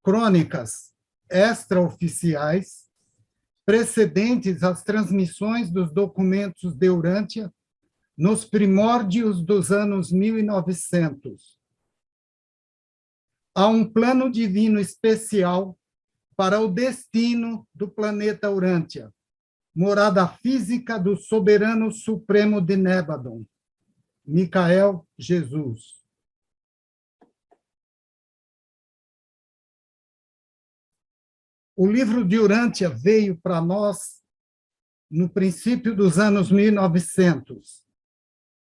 crônicas extraoficiais, precedentes às transmissões dos documentos de Urântia nos primórdios dos anos 1900. Há um plano divino especial para o destino do planeta Urântia, morada física do soberano supremo de Nébadon, Micael Jesus. O livro de Urântia veio para nós no princípio dos anos 1900,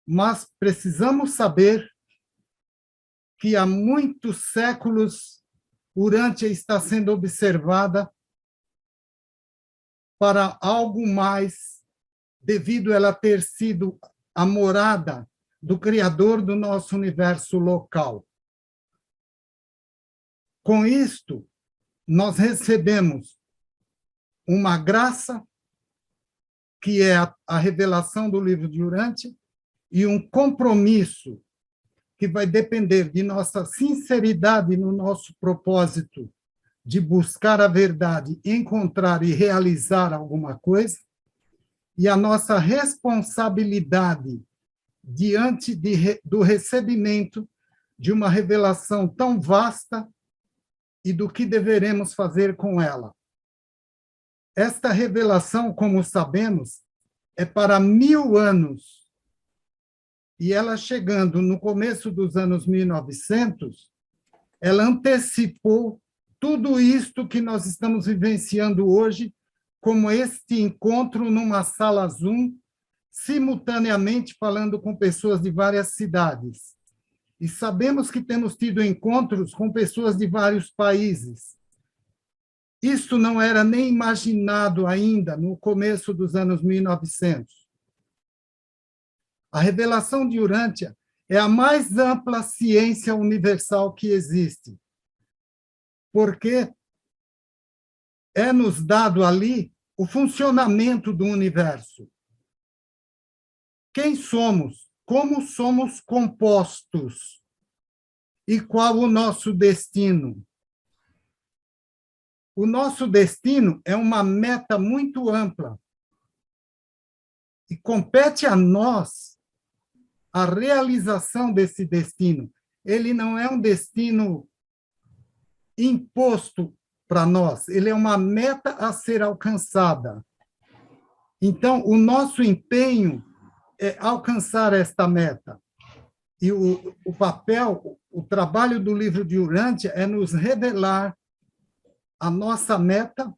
mas precisamos saber que há muitos séculos Urântia está sendo observada para algo mais, devido a ela ter sido a morada do Criador do nosso universo local. Com isto, nós recebemos uma graça, que é a revelação do livro de Urântia, e um compromisso que vai depender de nossa sinceridade no nosso propósito de buscar a verdade, encontrar e realizar alguma coisa, e a nossa responsabilidade diante do recebimento de uma revelação tão vasta e do que deveremos fazer com ela. Esta revelação, como sabemos, é para 1000 anos, e ela chegando no começo dos anos 1900, ela antecipou tudo isto que nós estamos vivenciando hoje, como este encontro numa sala Zoom, simultaneamente falando com pessoas de várias cidades. E sabemos que temos tido encontros com pessoas de vários países. Isso não era nem imaginado ainda no começo dos anos 1900. A revelação de Urântia é a mais ampla ciência universal que existe, porque é-nos dado ali o funcionamento do universo. Quem somos? Como somos compostos? E qual o nosso destino? O nosso destino é uma meta muito ampla e compete a nós a realização desse destino. Ele não é um destino imposto para nós, ele é uma meta a ser alcançada. Então, o nosso empenho é alcançar esta meta. E o papel, o trabalho do livro de Urântia é nos revelar a nossa meta,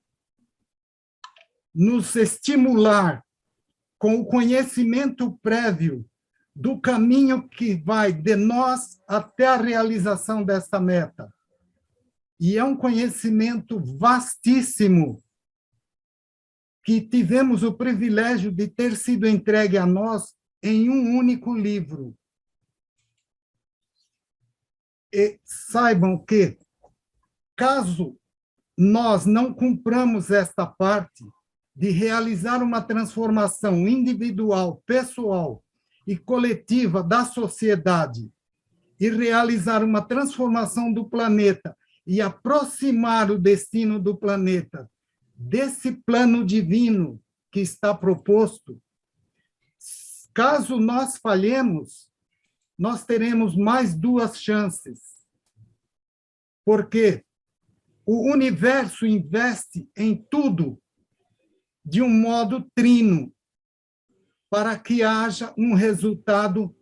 nos estimular com o conhecimento prévio do caminho que vai de nós até a realização desta meta. E é um conhecimento vastíssimo que tivemos o privilégio de ter sido entregue a nós em um único livro. E saibam que, caso nós não cumpramos esta parte de realizar uma transformação individual, pessoal e coletiva da sociedade, e realizar uma transformação do planeta e aproximar o destino do planeta desse plano divino que está proposto, caso nós falhemos, nós teremos mais 2 chances. Porque o universo investe em tudo de um modo trino, para que haja um resultado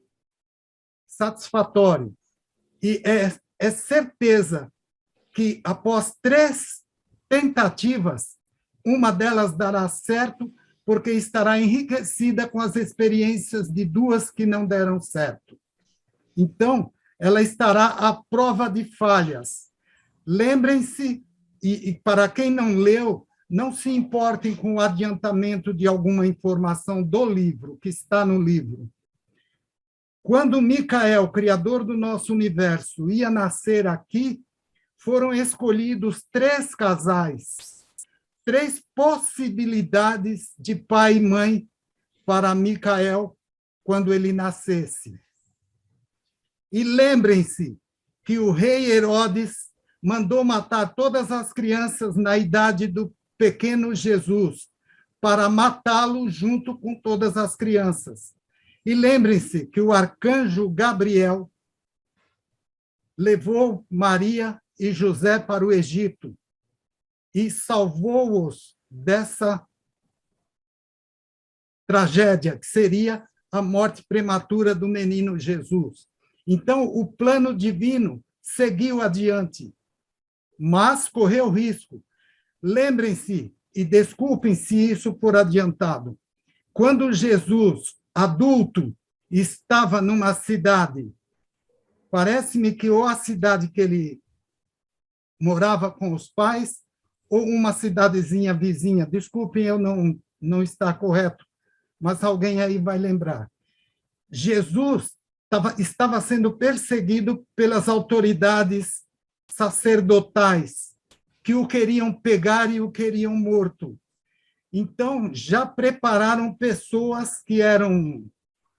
satisfatório. E é certeza que, após 3 tentativas, uma delas dará certo, porque estará enriquecida com as experiências de 2 que não deram certo. Então, ela estará à prova de falhas. Lembrem-se, e para quem não leu, não se importem com o adiantamento de alguma informação do livro, que está no livro. Quando Micael, criador do nosso universo, ia nascer aqui, foram escolhidos 3 casais, 3 possibilidades de pai e mãe para Micael quando ele nascesse. E lembrem-se que o rei Herodes mandou matar todas as crianças na idade do pequeno Jesus, para matá-lo junto com todas as crianças. E lembrem-se que o arcanjo Gabriel levou Maria e José para o Egito e salvou-os dessa tragédia, que seria a morte prematura do menino Jesus. Então, o plano divino seguiu adiante, mas correu risco. Lembrem-se, e desculpem-se isso por adiantado, quando Jesus, adulto, estava numa cidade, parece-me que ou a cidade que ele morava com os pais, ou uma cidadezinha vizinha, desculpem eu não estar correto, mas alguém aí vai lembrar. Jesus estava sendo perseguido pelas autoridades sacerdotais, que o queriam pegar e o queriam morto. Então, já prepararam pessoas que eram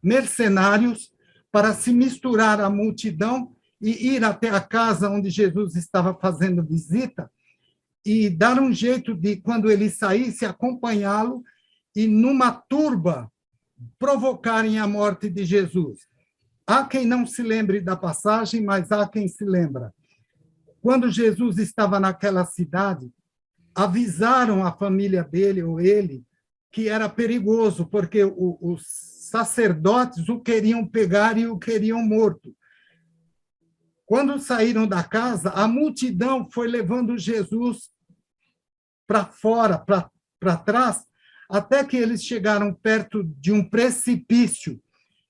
mercenários para se misturar à multidão e ir até a casa onde Jesus estava fazendo visita e dar um jeito de, quando ele saísse, acompanhá-lo e, numa turba, provocarem a morte de Jesus. Há quem não se lembre da passagem, mas há quem se lembra. Quando Jesus estava naquela cidade, avisaram a família dele ou ele que era perigoso, porque os sacerdotes o queriam pegar e o queriam morto. Quando saíram da casa, a multidão foi levando Jesus para fora, para trás, até que eles chegaram perto de um precipício,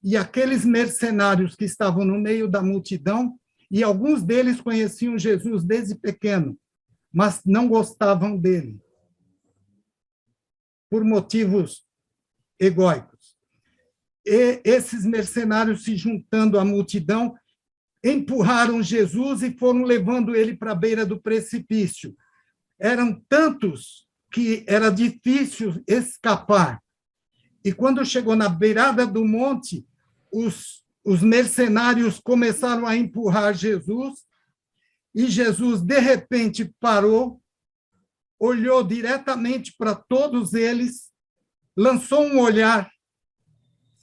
e aqueles mercenários que estavam no meio da multidão, e alguns deles conheciam Jesus desde pequeno, mas não gostavam dele, por motivos egóicos. E esses mercenários, se juntando à multidão, empurraram Jesus e foram levando ele para a beira do precipício. Eram tantos que era difícil escapar. E quando chegou na beirada do monte, os mercenários começaram a empurrar Jesus, e Jesus, de repente, parou, olhou diretamente para todos eles, lançou um olhar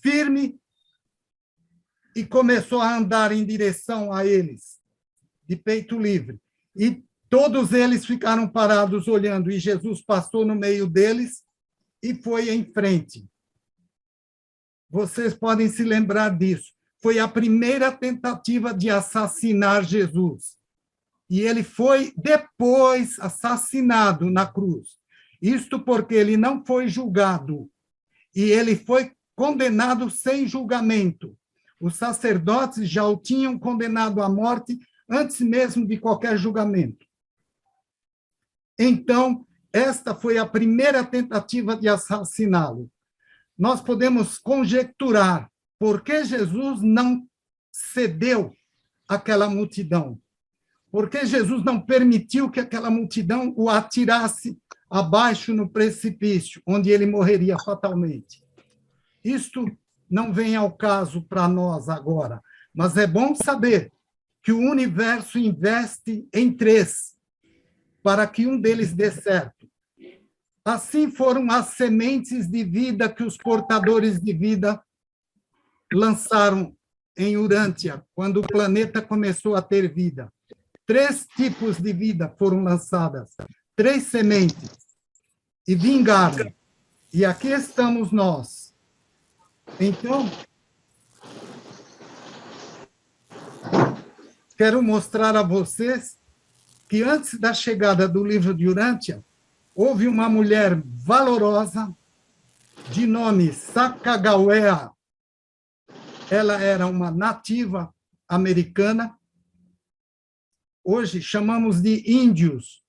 firme e começou a andar em direção a eles, de peito livre. E todos eles ficaram parados olhando, e Jesus passou no meio deles e foi em frente. Vocês podem se lembrar disso. Foi a primeira tentativa de assassinar Jesus. E ele foi depois assassinado na cruz. Isto porque ele não foi julgado, e ele foi condenado sem julgamento. Os sacerdotes já o tinham condenado à morte antes mesmo de qualquer julgamento. Então, esta foi a primeira tentativa de assassiná-lo. Nós podemos conjecturar por que Jesus não cedeu àquela multidão. Por que Jesus não permitiu que aquela multidão o atirasse abaixo no precipício, onde ele morreria fatalmente. Isto não vem ao caso para nós agora, mas é bom saber que o universo investe em três, para que um deles dê certo. Assim foram as sementes de vida que os portadores de vida lançaram em Urântia, quando o planeta começou a ter vida. 3 tipos de vida foram lançadas, 3 sementes, e vingaram. E aqui estamos nós. Então, quero mostrar a vocês que antes da chegada do livro de Urântia, houve uma mulher valorosa, de nome Sacagawea. Ela era uma nativa americana. Hoje chamamos de índios.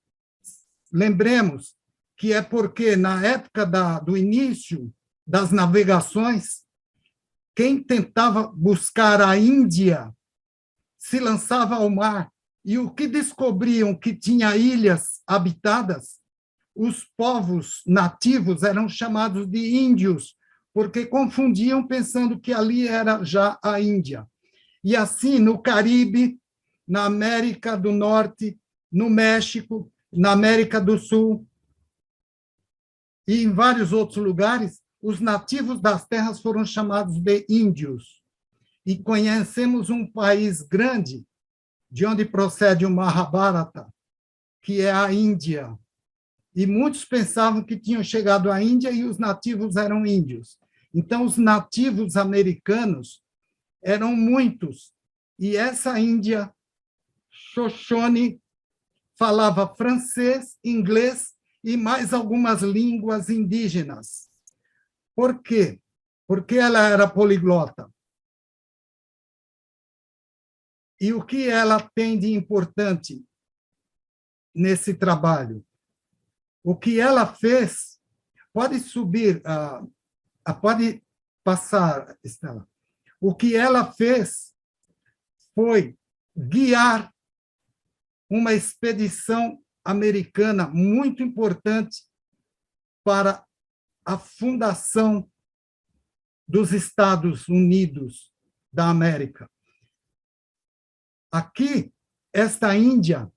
Lembremos que é porque, na época do início das navegações, quem tentava buscar a Índia se lançava ao mar, e o que descobriam que tinha ilhas habitadas, os povos nativos eram chamados de índios, porque confundiam pensando que ali era já a Índia. E assim, no Caribe, na América do Norte, no México, na América do Sul e em vários outros lugares, os nativos das terras foram chamados de índios. E conhecemos um país grande, de onde procede o Mahabharata, que é a Índia. E muitos pensavam que tinham chegado à Índia e os nativos eram índios. Então, os nativos americanos eram muitos. E essa Índia, Shoshone, falava francês, inglês e mais algumas línguas indígenas. Por quê? Porque ela era poliglota. E o que ela tem de importante nesse trabalho? O que ela fez, pode subir, pode passar, Estela. O que ela fez foi guiar uma expedição americana muito importante para a fundação dos Estados Unidos da América. Aqui, esta Índia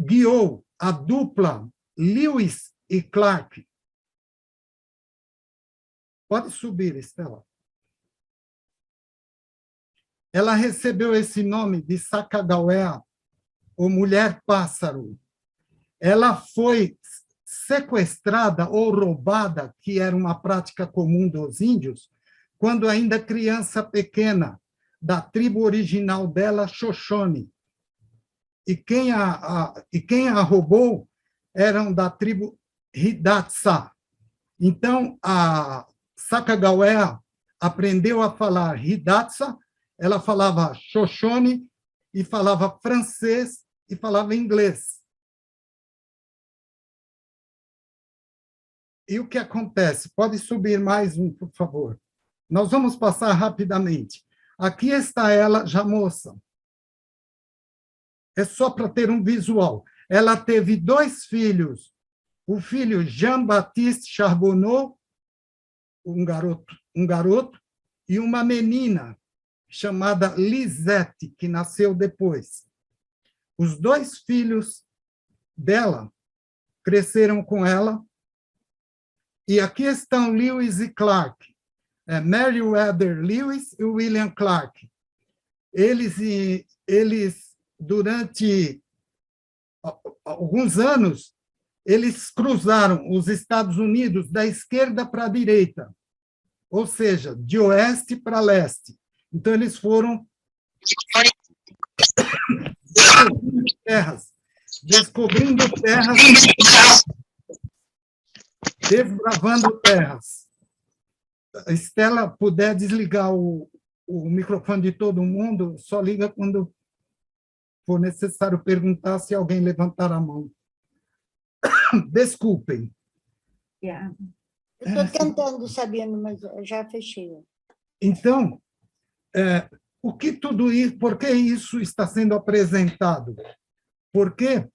guiou a dupla Lewis e Clark. Pode subir, Estela. Ela recebeu esse nome de Sacagawea, ou mulher-pássaro. Ela foi sequestrada ou roubada, que era uma prática comum dos índios, quando ainda criança pequena, da tribo original dela, Shoshone. E quem a roubou eram da tribo Hidatsa. Então, a Sacagawea aprendeu a falar Hidatsa, ela falava Shoshone, e falava francês, e falava inglês. E o que acontece? Pode subir mais um, por favor. Nós vamos passar rapidamente. Aqui está ela, já moça. É só para ter um visual. Ela teve 2 filhos. O filho Jean-Baptiste Charbonneau, um garoto, e uma menina chamada Lisette, que nasceu depois. Os 2 filhos dela cresceram com ela. E aqui estão Lewis e Clark. Meriwether Lewis e William Clark. Eles, durante alguns anos, eles cruzaram os Estados Unidos da esquerda para a direita, ou seja, de oeste para leste. Então, eles foram descobrindo terras, desbravando terras. A Estela puder desligar o microfone de todo mundo, só liga quando for necessário perguntar, se alguém levantar a mão. Desculpem. Yeah. Eu estou tentando, Sabino, mas eu já fechei. Então, o que tudo isso, por que isso está sendo apresentado? Porque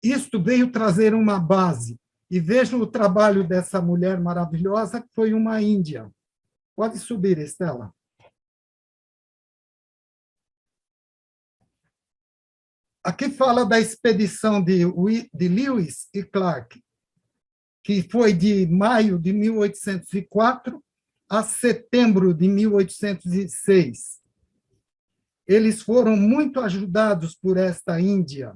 isto veio trazer uma base. E vejam o trabalho dessa mulher maravilhosa, que foi uma índia. Pode subir, Estela. Aqui fala da expedição de Lewis e Clark, que foi de maio de 1804 a setembro de 1806. Eles foram muito ajudados por esta Índia.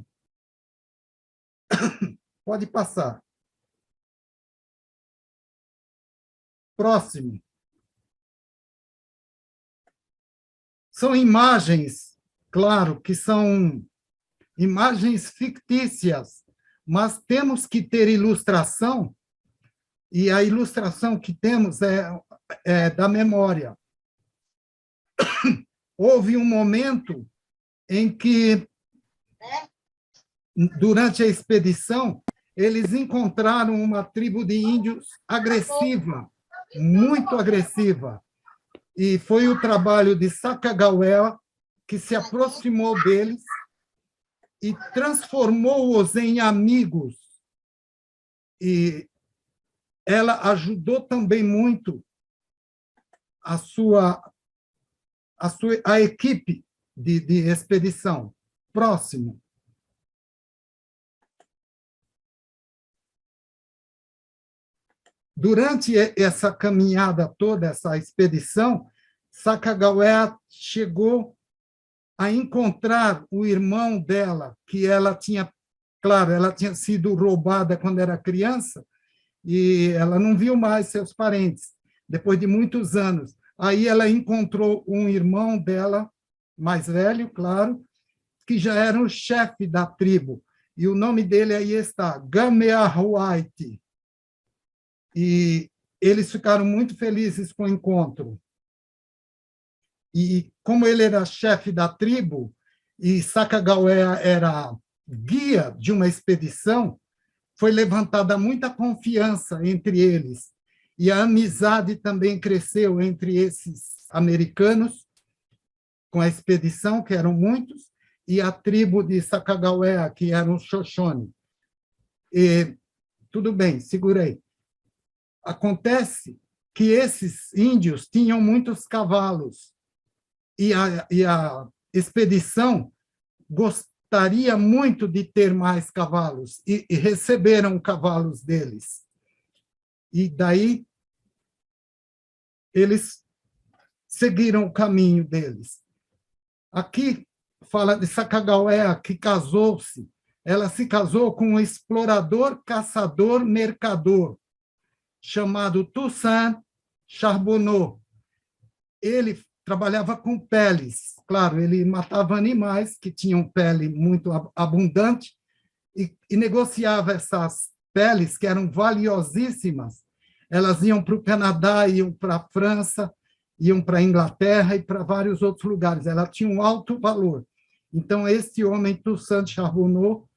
Pode passar. Próximo. São imagens, claro, que são imagens fictícias, mas temos que ter ilustração, e a ilustração que temos é da memória. Houve um momento em que, durante a expedição, eles encontraram uma tribo de índios agressiva, muito agressiva, e foi o trabalho de Sacagawea que se aproximou deles e transformou-os em amigos. E ela ajudou também muito a equipe de expedição. próximo. Durante essa caminhada toda, essa expedição, Sacagawea chegou a encontrar o irmão dela, que ela tinha, claro, ela tinha sido roubada quando era criança, e ela não viu mais seus parentes, depois de muitos anos. Aí ela encontrou um irmão dela, mais velho, claro, que já era o chefe da tribo, e o nome dele aí está, Gameahuaiti. E eles ficaram muito felizes com o encontro. E como ele era chefe da tribo, e Sacagawea era guia de uma expedição, foi levantada muita confiança entre eles. E a amizade também cresceu entre esses americanos, com a expedição, que eram muitos, e a tribo de Sacagawea, que eram os Shoshone. E, tudo bem, segurei. Acontece que esses índios tinham muitos cavalos, e a expedição gostaria muito de ter mais cavalos, e receberam cavalos deles. E daí eles seguiram o caminho deles. Aqui fala de Sacagawea, que casou-se. Ela se casou com um explorador, caçador, mercador, chamado Toussaint Charbonneau. Ele trabalhava com peles, claro, ele matava animais que tinham pele muito abundante e negociava essas peles, que eram valiosíssimas. Elas iam para o Canadá, iam para a França, iam para a Inglaterra e para vários outros lugares. Ela tinha um alto valor. Então, este homem, Toussaint Charbonneau,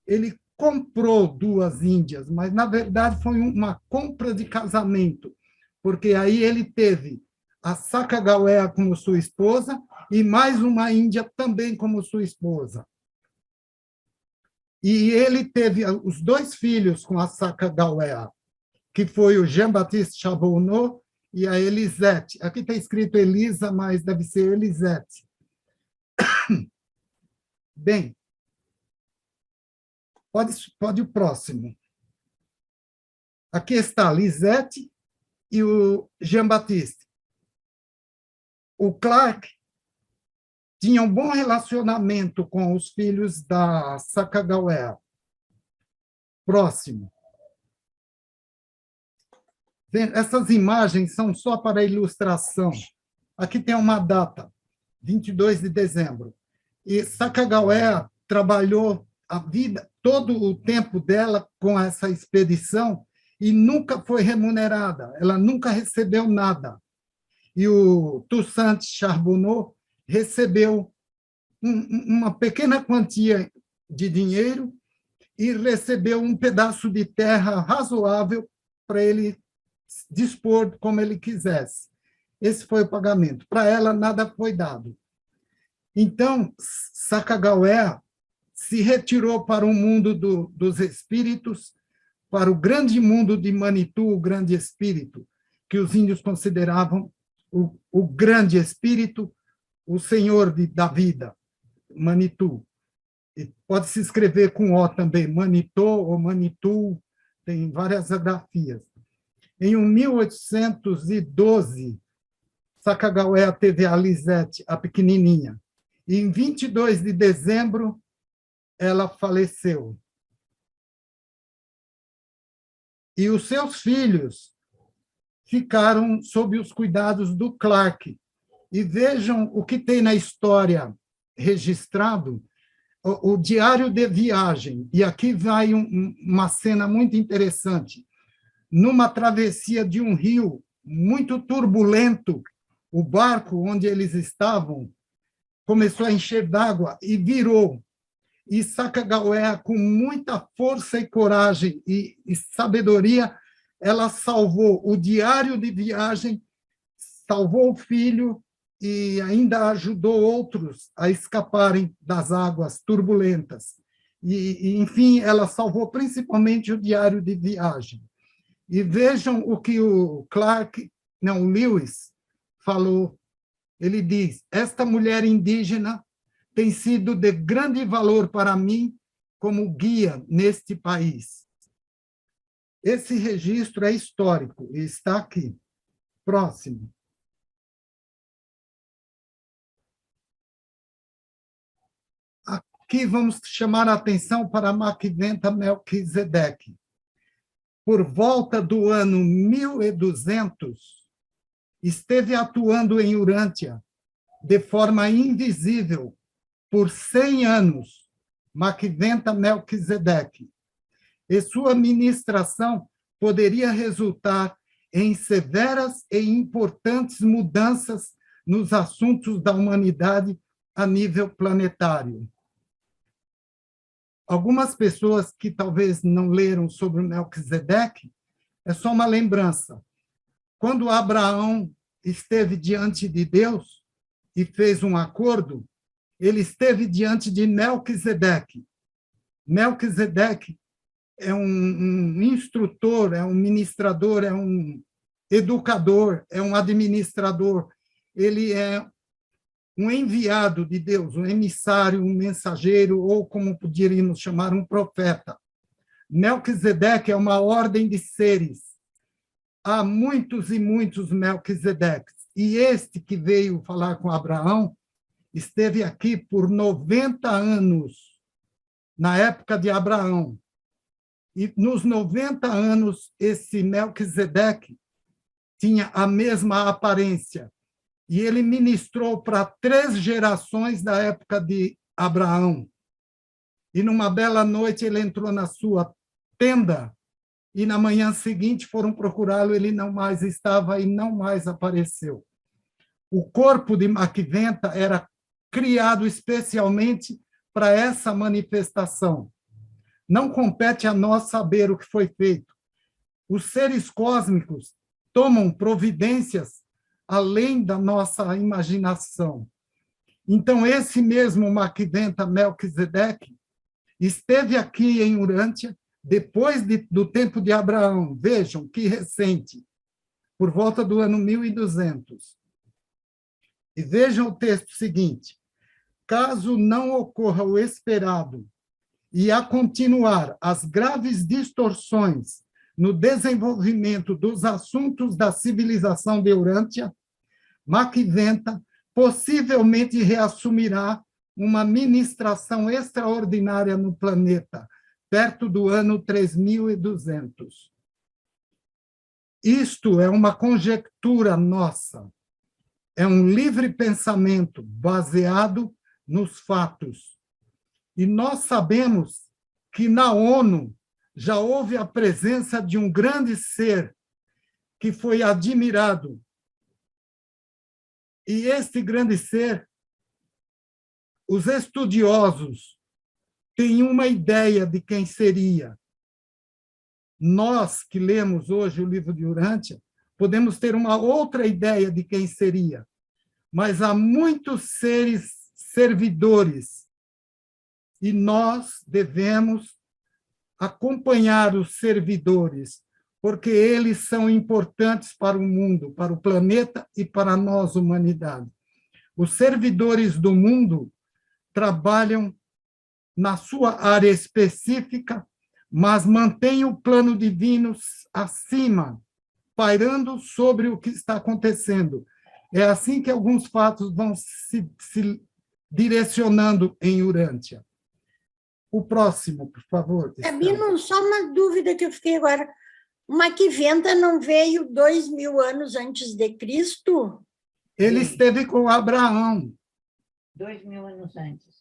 ele comprou 2 índias, mas, na verdade, foi uma compra de casamento, porque aí ele teve a Sacagawea como sua esposa e mais uma índia também como sua esposa. E ele teve os 2 filhos com a Sacagawea, que foi o Jean-Baptiste Charbonneau e a Elisete. Aqui está escrito Elisa, mas deve ser Elisete. Bem, pode o próximo. Aqui está a Lisette e o Jean-Baptiste. O Clark tinha um bom relacionamento com os filhos da Sacagawea. Próximo. Essas imagens são só para ilustração. Aqui tem uma data, 22 de dezembro. E Sacagawea trabalhou a vida, todo o tempo dela com essa expedição e nunca foi remunerada, ela nunca recebeu nada. E o Toussaint Charbonneau recebeu uma pequena quantia de dinheiro e recebeu um pedaço de terra razoável para ele dispor como ele quisesse. Esse foi o pagamento. Para ela, nada foi dado. Então, Sacagawea se retirou para o mundo dos espíritos, para o grande mundo de Manitou, o grande espírito, que os índios consideravam o grande espírito, o senhor da vida, Manitou. E pode se escrever com O também, Manitô ou Manitou, tem várias grafias. Em 1812, Sacagawea teve a Lisette, a pequenininha. E em 22 de dezembro, ela faleceu. E os seus filhos ficaram sob os cuidados do Clark. E vejam o que tem na história registrado, o diário de viagem. E aqui vai uma cena muito interessante. Numa travessia de um rio muito turbulento, o barco onde eles estavam começou a encher d'água e virou. E Sacagawea, com muita força e coragem e sabedoria, ela salvou o diário de viagem, salvou o filho e ainda ajudou outros a escaparem das águas turbulentas. Enfim, ela salvou principalmente o diário de viagem. E vejam o que o Lewis falou. Ele diz, esta mulher indígena tem sido de grande valor para mim como guia neste país. Esse registro é histórico e está aqui. Próximo. Aqui vamos chamar a atenção para Macventa Melquisedeque. Por volta do ano 1200, esteve atuando em Urântia de forma invisível por 100 anos, Macventa Melquisedeque, e sua ministração poderia resultar em severas e importantes mudanças nos assuntos da humanidade a nível planetário. Algumas pessoas que talvez não leram sobre Melquisedeque, é só uma lembrança. Quando Abraão esteve diante de Deus e fez um acordo, ele esteve diante de Melquisedeque. Melquisedeque é um instrutor, é um ministrador, é um educador, é um administrador. Ele é um enviado de Deus, um emissário, um mensageiro, ou como poderíamos chamar, um profeta. Melquisedeque é uma ordem de seres. Há muitos e muitos Melquisedeques. E este que veio falar com Abraão esteve aqui por 90 anos, na época de Abraão. E nos 90 anos, esse Melquisedeque tinha a mesma aparência. E ele ministrou para 3 gerações da época de Abraão. E numa bela noite ele entrou na sua tenda e na manhã seguinte foram procurá-lo, ele não mais estava e não mais apareceu. O corpo de Macventa era criado especialmente para essa manifestação. Não compete a nós saber o que foi feito. Os seres cósmicos tomam providências além da nossa imaginação. Então, esse mesmo Macventa Melquisedeque esteve aqui em Urântia depois do tempo de Abraão. Vejam que recente, por volta do ano 1200. E vejam o texto seguinte: caso não ocorra o esperado e a continuar as graves distorções no desenvolvimento dos assuntos da civilização de Urântia, Macventa possivelmente reassumirá uma ministração extraordinária no planeta, perto do ano 3200. Isto é uma conjectura nossa, é um livre pensamento baseado nos fatos. E nós sabemos que na ONU já houve a presença de um grande ser que foi admirado. E este grande ser, os estudiosos têm uma ideia de quem seria. Nós que lemos hoje o livro de Urântia, podemos ter uma outra ideia de quem seria. Mas há muitos seres servidores e nós devemos acompanhar os servidores, porque eles são importantes para o mundo, para o planeta e para nós, humanidade. Os servidores do mundo trabalham na sua área específica, mas mantêm o plano divino acima, pairando sobre o que está acontecendo. É assim que alguns fatos vão se direcionando em Urântia. O próximo, por favor. Sabino, só uma dúvida que eu fiquei agora. Macventa não veio 2000 anos antes de Cristo? Ele esteve com Abraão. 2000 anos antes.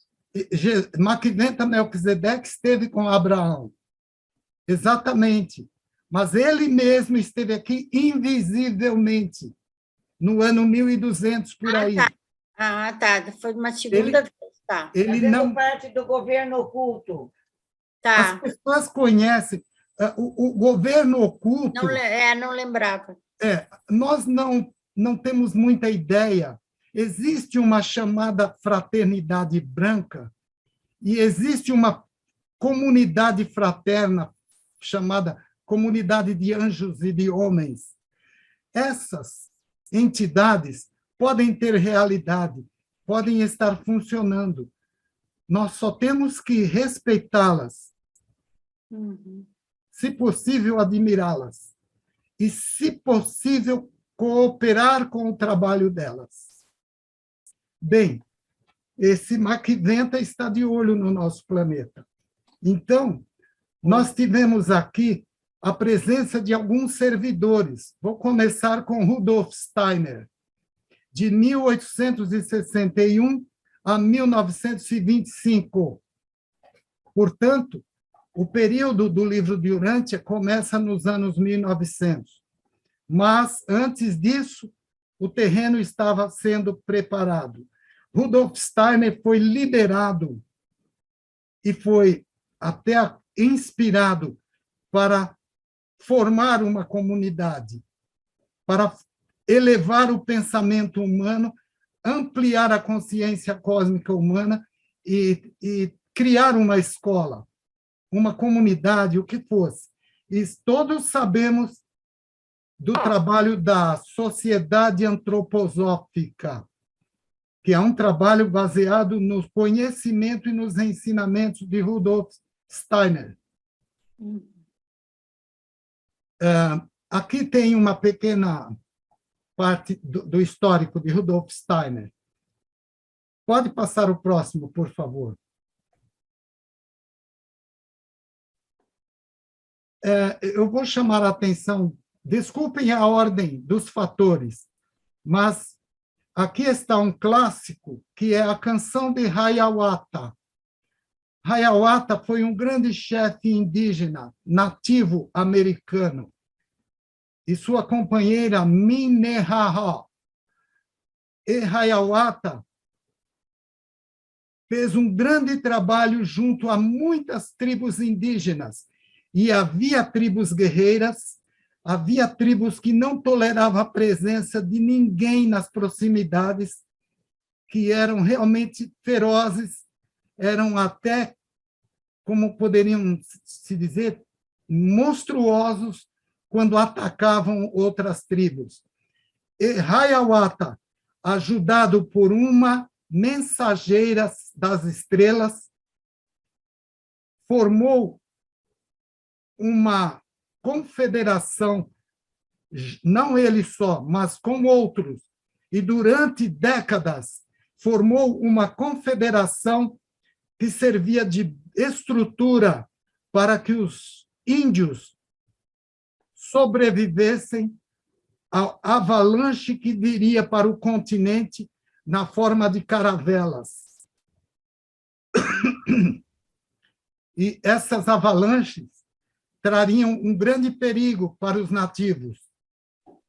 Macventa Melquisedeque esteve com Abraão. Exatamente. Mas ele mesmo esteve aqui invisivelmente, no ano 1200, por aí. Tá. Tá. Foi uma segunda vez. Tá. Ele não parte do governo oculto. Tá. As pessoas conhecem o governo oculto. Não lembrava. Nós não temos muita ideia. Existe uma chamada fraternidade branca e existe uma comunidade fraterna chamada comunidade de anjos e de homens. Essas entidades podem ter realidade, podem estar funcionando, nós só temos que respeitá-las, Uhum. se possível, admirá-las, e, se possível, cooperar com o trabalho delas. Bem, esse Macventa está de olho no nosso planeta. Então, nós tivemos aqui a presença de alguns servidores. Vou começar com Rudolf Steiner, de 1861 a 1925. Portanto, o período do livro de Urântia começa nos anos 1900. Mas, antes disso, o terreno estava sendo preparado. Rudolf Steiner foi liderado e foi até inspirado para formar uma comunidade, para elevar o pensamento humano, ampliar a consciência cósmica humana e criar uma escola, uma comunidade, o que fosse. E todos sabemos do trabalho da Sociedade Antroposófica, que é um trabalho baseado no conhecimento e nos ensinamentos de Rudolf Steiner. Aqui tem uma pequena parte do histórico de Rudolf Steiner. Pode passar o próximo, por favor. Eu vou chamar a atenção, desculpem a ordem dos fatores, mas aqui está um clássico, que é a canção de Hiawatha. Hiawatha foi um grande chefe indígena, nativo americano, e sua companheira Minnehaha. E Hiawatha fez um grande trabalho junto a muitas tribos indígenas, e havia tribos guerreiras, havia tribos que não toleravam a presença de ninguém nas proximidades, que eram realmente ferozes, eram até, como poderiam se dizer, monstruosos quando atacavam outras tribos. E Hiawatha, ajudado por uma mensageira das estrelas, formou uma confederação, não ele só, mas com outros, e durante décadas formou uma confederação que servia de estrutura para que os índios sobrevivessem à avalanche que viria para o continente na forma de caravelas. E essas avalanches trariam um grande perigo para os nativos.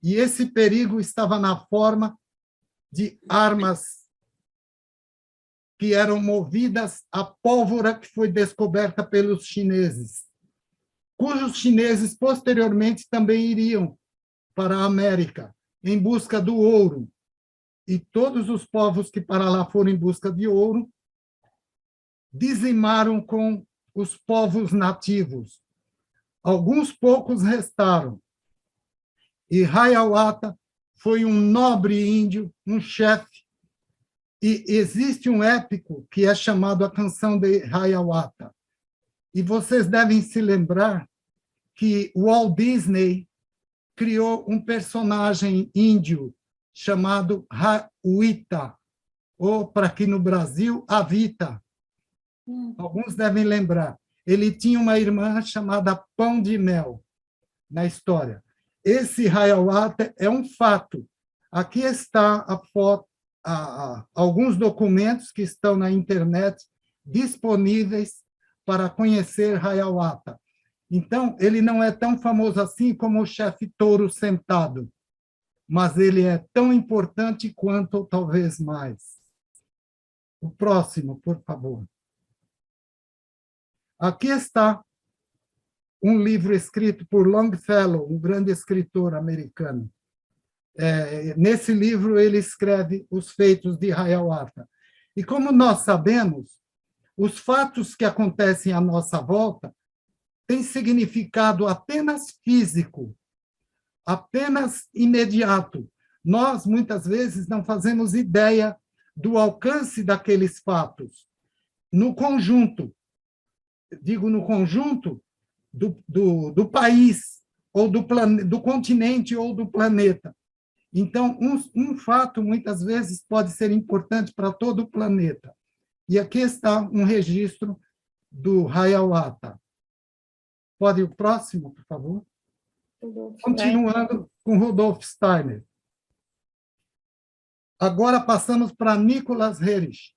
E esse perigo estava na forma de armas que eram movidas à pólvora que foi descoberta pelos chineses, cujos chineses posteriormente também iriam para a América em busca do ouro. E todos os povos que para lá foram em busca de ouro dizimaram com os povos nativos. Alguns poucos restaram. E Hiawatha foi um nobre índio, um chefe. E existe um épico que é chamado A Canção de Hiawatha. E vocês devem se lembrar que Walt Disney criou um personagem índio chamado Hawita, ou, para aqui no Brasil, Avita. Alguns devem lembrar. Ele tinha uma irmã chamada Pão de Mel, na história. Esse Hiawatha é um fato. Aqui está a foto, alguns documentos que estão na internet disponíveis para conhecer Hiawatha. Então, ele não é tão famoso assim como o chefe Touro Sentado, mas ele é tão importante quanto, ou talvez mais. O próximo, por favor. Aqui está um livro escrito por Longfellow, um grande escritor americano. Nesse livro, ele escreve os feitos de Hiawatha. E como nós sabemos, os fatos que acontecem à nossa volta têm significado apenas físico, apenas imediato. Nós, muitas vezes, não fazemos ideia do alcance daqueles fatos. no conjunto, digo no conjunto do país, ou do continente ou do planeta. Então, um fato, muitas vezes, pode ser importante para todo o planeta. E aqui está um registro do Hiawatha. Pode ir o próximo, por favor? Continuando com Rudolf Steiner. Agora passamos para Nicholas Herrich.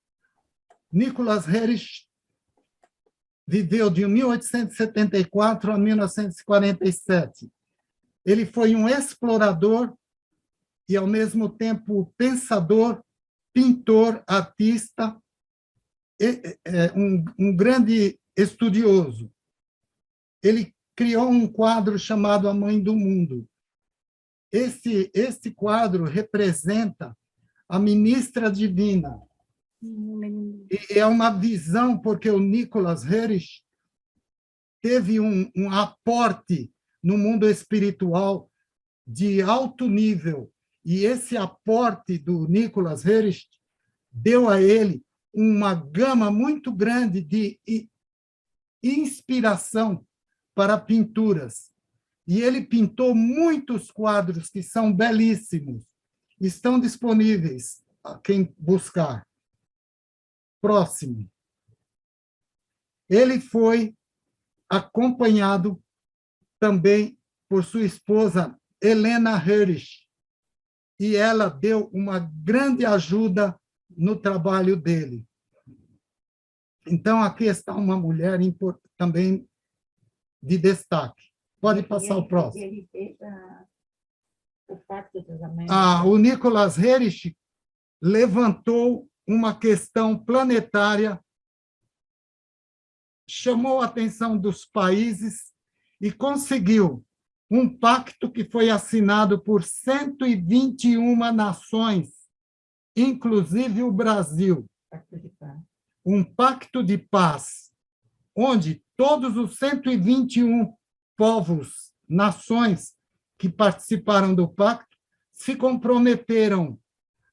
Nicholas Herrich viveu de 1874 a 1947. Ele foi um explorador e, ao mesmo tempo, pensador, pintor, artista, um grande estudioso. Ele criou um quadro chamado A Mãe do Mundo. Este quadro representa a ministra divina. E é uma visão, porque o Nicholas Herrich teve um aporte no mundo espiritual de alto nível, e esse aporte do Nicholas Herrich deu a ele uma gama muito grande de inspiração para pinturas. E ele pintou muitos quadros que são belíssimos. Estão disponíveis a quem buscar. Próximo. Ele foi acompanhado também por sua esposa, Helena Herrich, e ela deu uma grande ajuda no trabalho dele. Então, aqui está uma mulher também de destaque. Pode passar o próximo. Ele fez o Pacto das Américas. O Nicholas Herrich levantou uma questão planetária, chamou a atenção dos países e conseguiu um pacto que foi assinado por 121 nações, inclusive o Brasil. Um pacto de paz, onde todos os 121 povos, nações que participaram do pacto, se comprometeram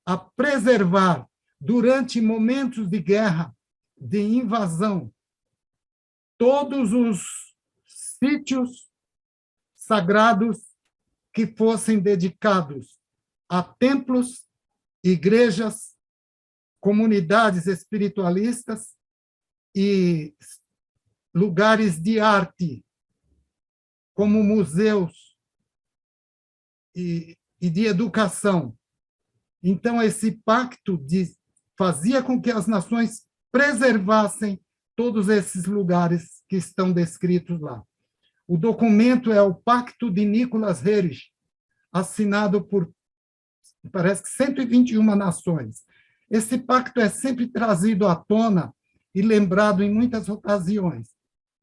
a preservar, durante momentos de guerra, de invasão, todos os sítios sagrados que fossem dedicados a templos, igrejas, comunidades espiritualistas e lugares de arte, como museus e de educação. Então, esse pacto fazia com que as nações preservassem todos esses lugares que estão descritos lá. O documento é o Pacto de Nicholas Herrich, assinado por, parece que 121 nações. Esse pacto é sempre trazido à tona e lembrado em muitas ocasiões.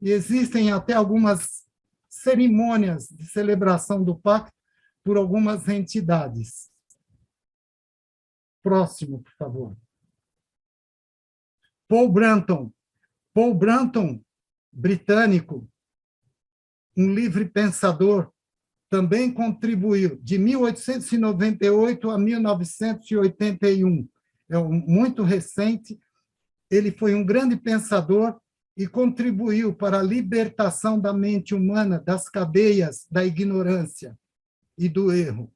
E existem até algumas cerimônias de celebração do pacto por algumas entidades. Próximo, por favor. Paul Brunton. Paul Brunton, britânico, um livre pensador, também contribuiu de 1898 a 1981. É muito recente. Ele foi um grande pensador e contribuiu para a libertação da mente humana das cadeias da ignorância e do erro.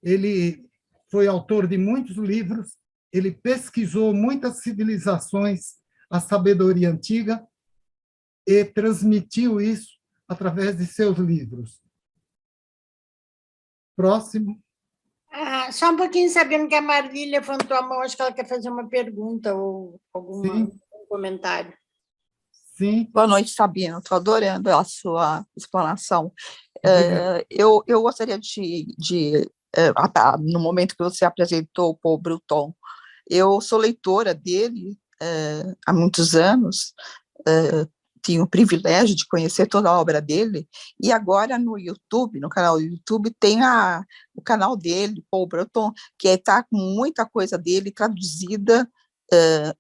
Ele foi autor de muitos livros, ele pesquisou muitas civilizações, a sabedoria antiga, e transmitiu isso através de seus livros. Próximo. Só um pouquinho, sabendo que a Marli levantou a mão, acho que ela quer fazer uma pergunta ou algum comentário. Sim. Boa noite, Sabina. Estou adorando a sua explanação. Eu gostaria no momento que você apresentou o Paul Brunton, eu sou leitora dele há muitos anos, tinha o privilégio de conhecer toda a obra dele, e agora no YouTube, no canal do YouTube, tem o canal dele, Paul Brunton, que está com muita coisa dele traduzida,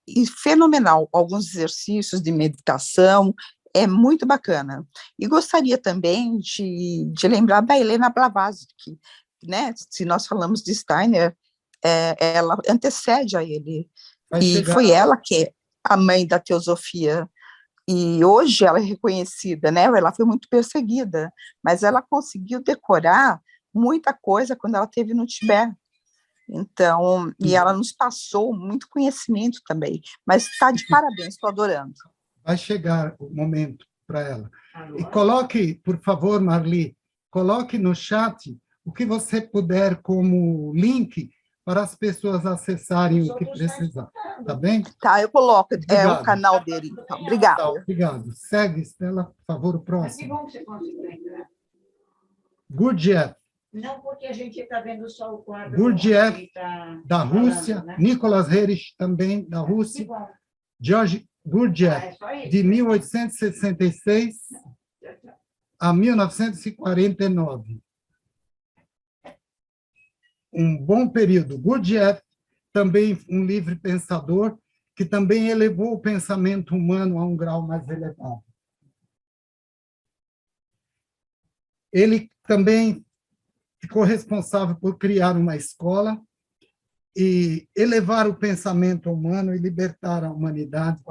e fenomenal, alguns exercícios de meditação, é muito bacana. E gostaria também de lembrar da Helena Blavatsky, né? Se nós falamos de Steiner, ela antecede a ele, e foi ela que a mãe da teosofia. E hoje ela é reconhecida, né? Ela foi muito perseguida, mas ela conseguiu decorar muita coisa quando ela esteve no Tibete. Então, e ela nos passou muito conhecimento também. Mas está de parabéns, estou adorando. Vai chegar o momento para ela. E coloque, por favor, Marli, coloque no chat o que você puder como link para as pessoas acessarem o que precisar. Tá bem? Tá, eu coloco, Obrigado. o canal dele, então. Obrigada. Tá, obrigado. Segue, Estela, por favor, o Que próximo. bom que você conseguiu entrar. Gurdjieff, Não porque a gente está vendo só o quadro. Gurdjieff, que tá da falando, Rússia, né? Nicolas Herrich, também da Que Rússia, bom. George Gurdjieff, É só isso. de 1866 a 1949. Um bom período. Gurdjieff, também um livre pensador, que também elevou o pensamento humano a um grau mais elevado. Ele também ficou responsável por criar uma escola e elevar o pensamento humano e libertar a humanidade.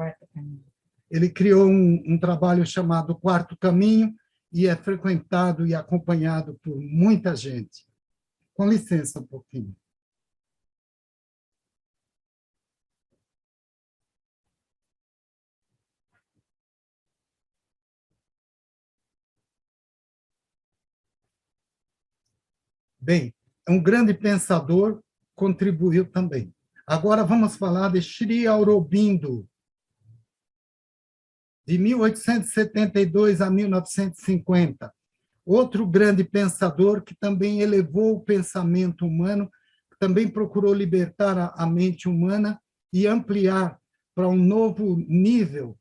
Ele criou um trabalho chamado Quarto Caminho e é frequentado e acompanhado por muita gente. Com licença um pouquinho. Bem, é um grande pensador, contribuiu também. Agora vamos falar de Sri Aurobindo, de 1872 a 1950. Outro grande pensador que também elevou o pensamento humano, também procurou libertar a mente humana e ampliar para um novo nível.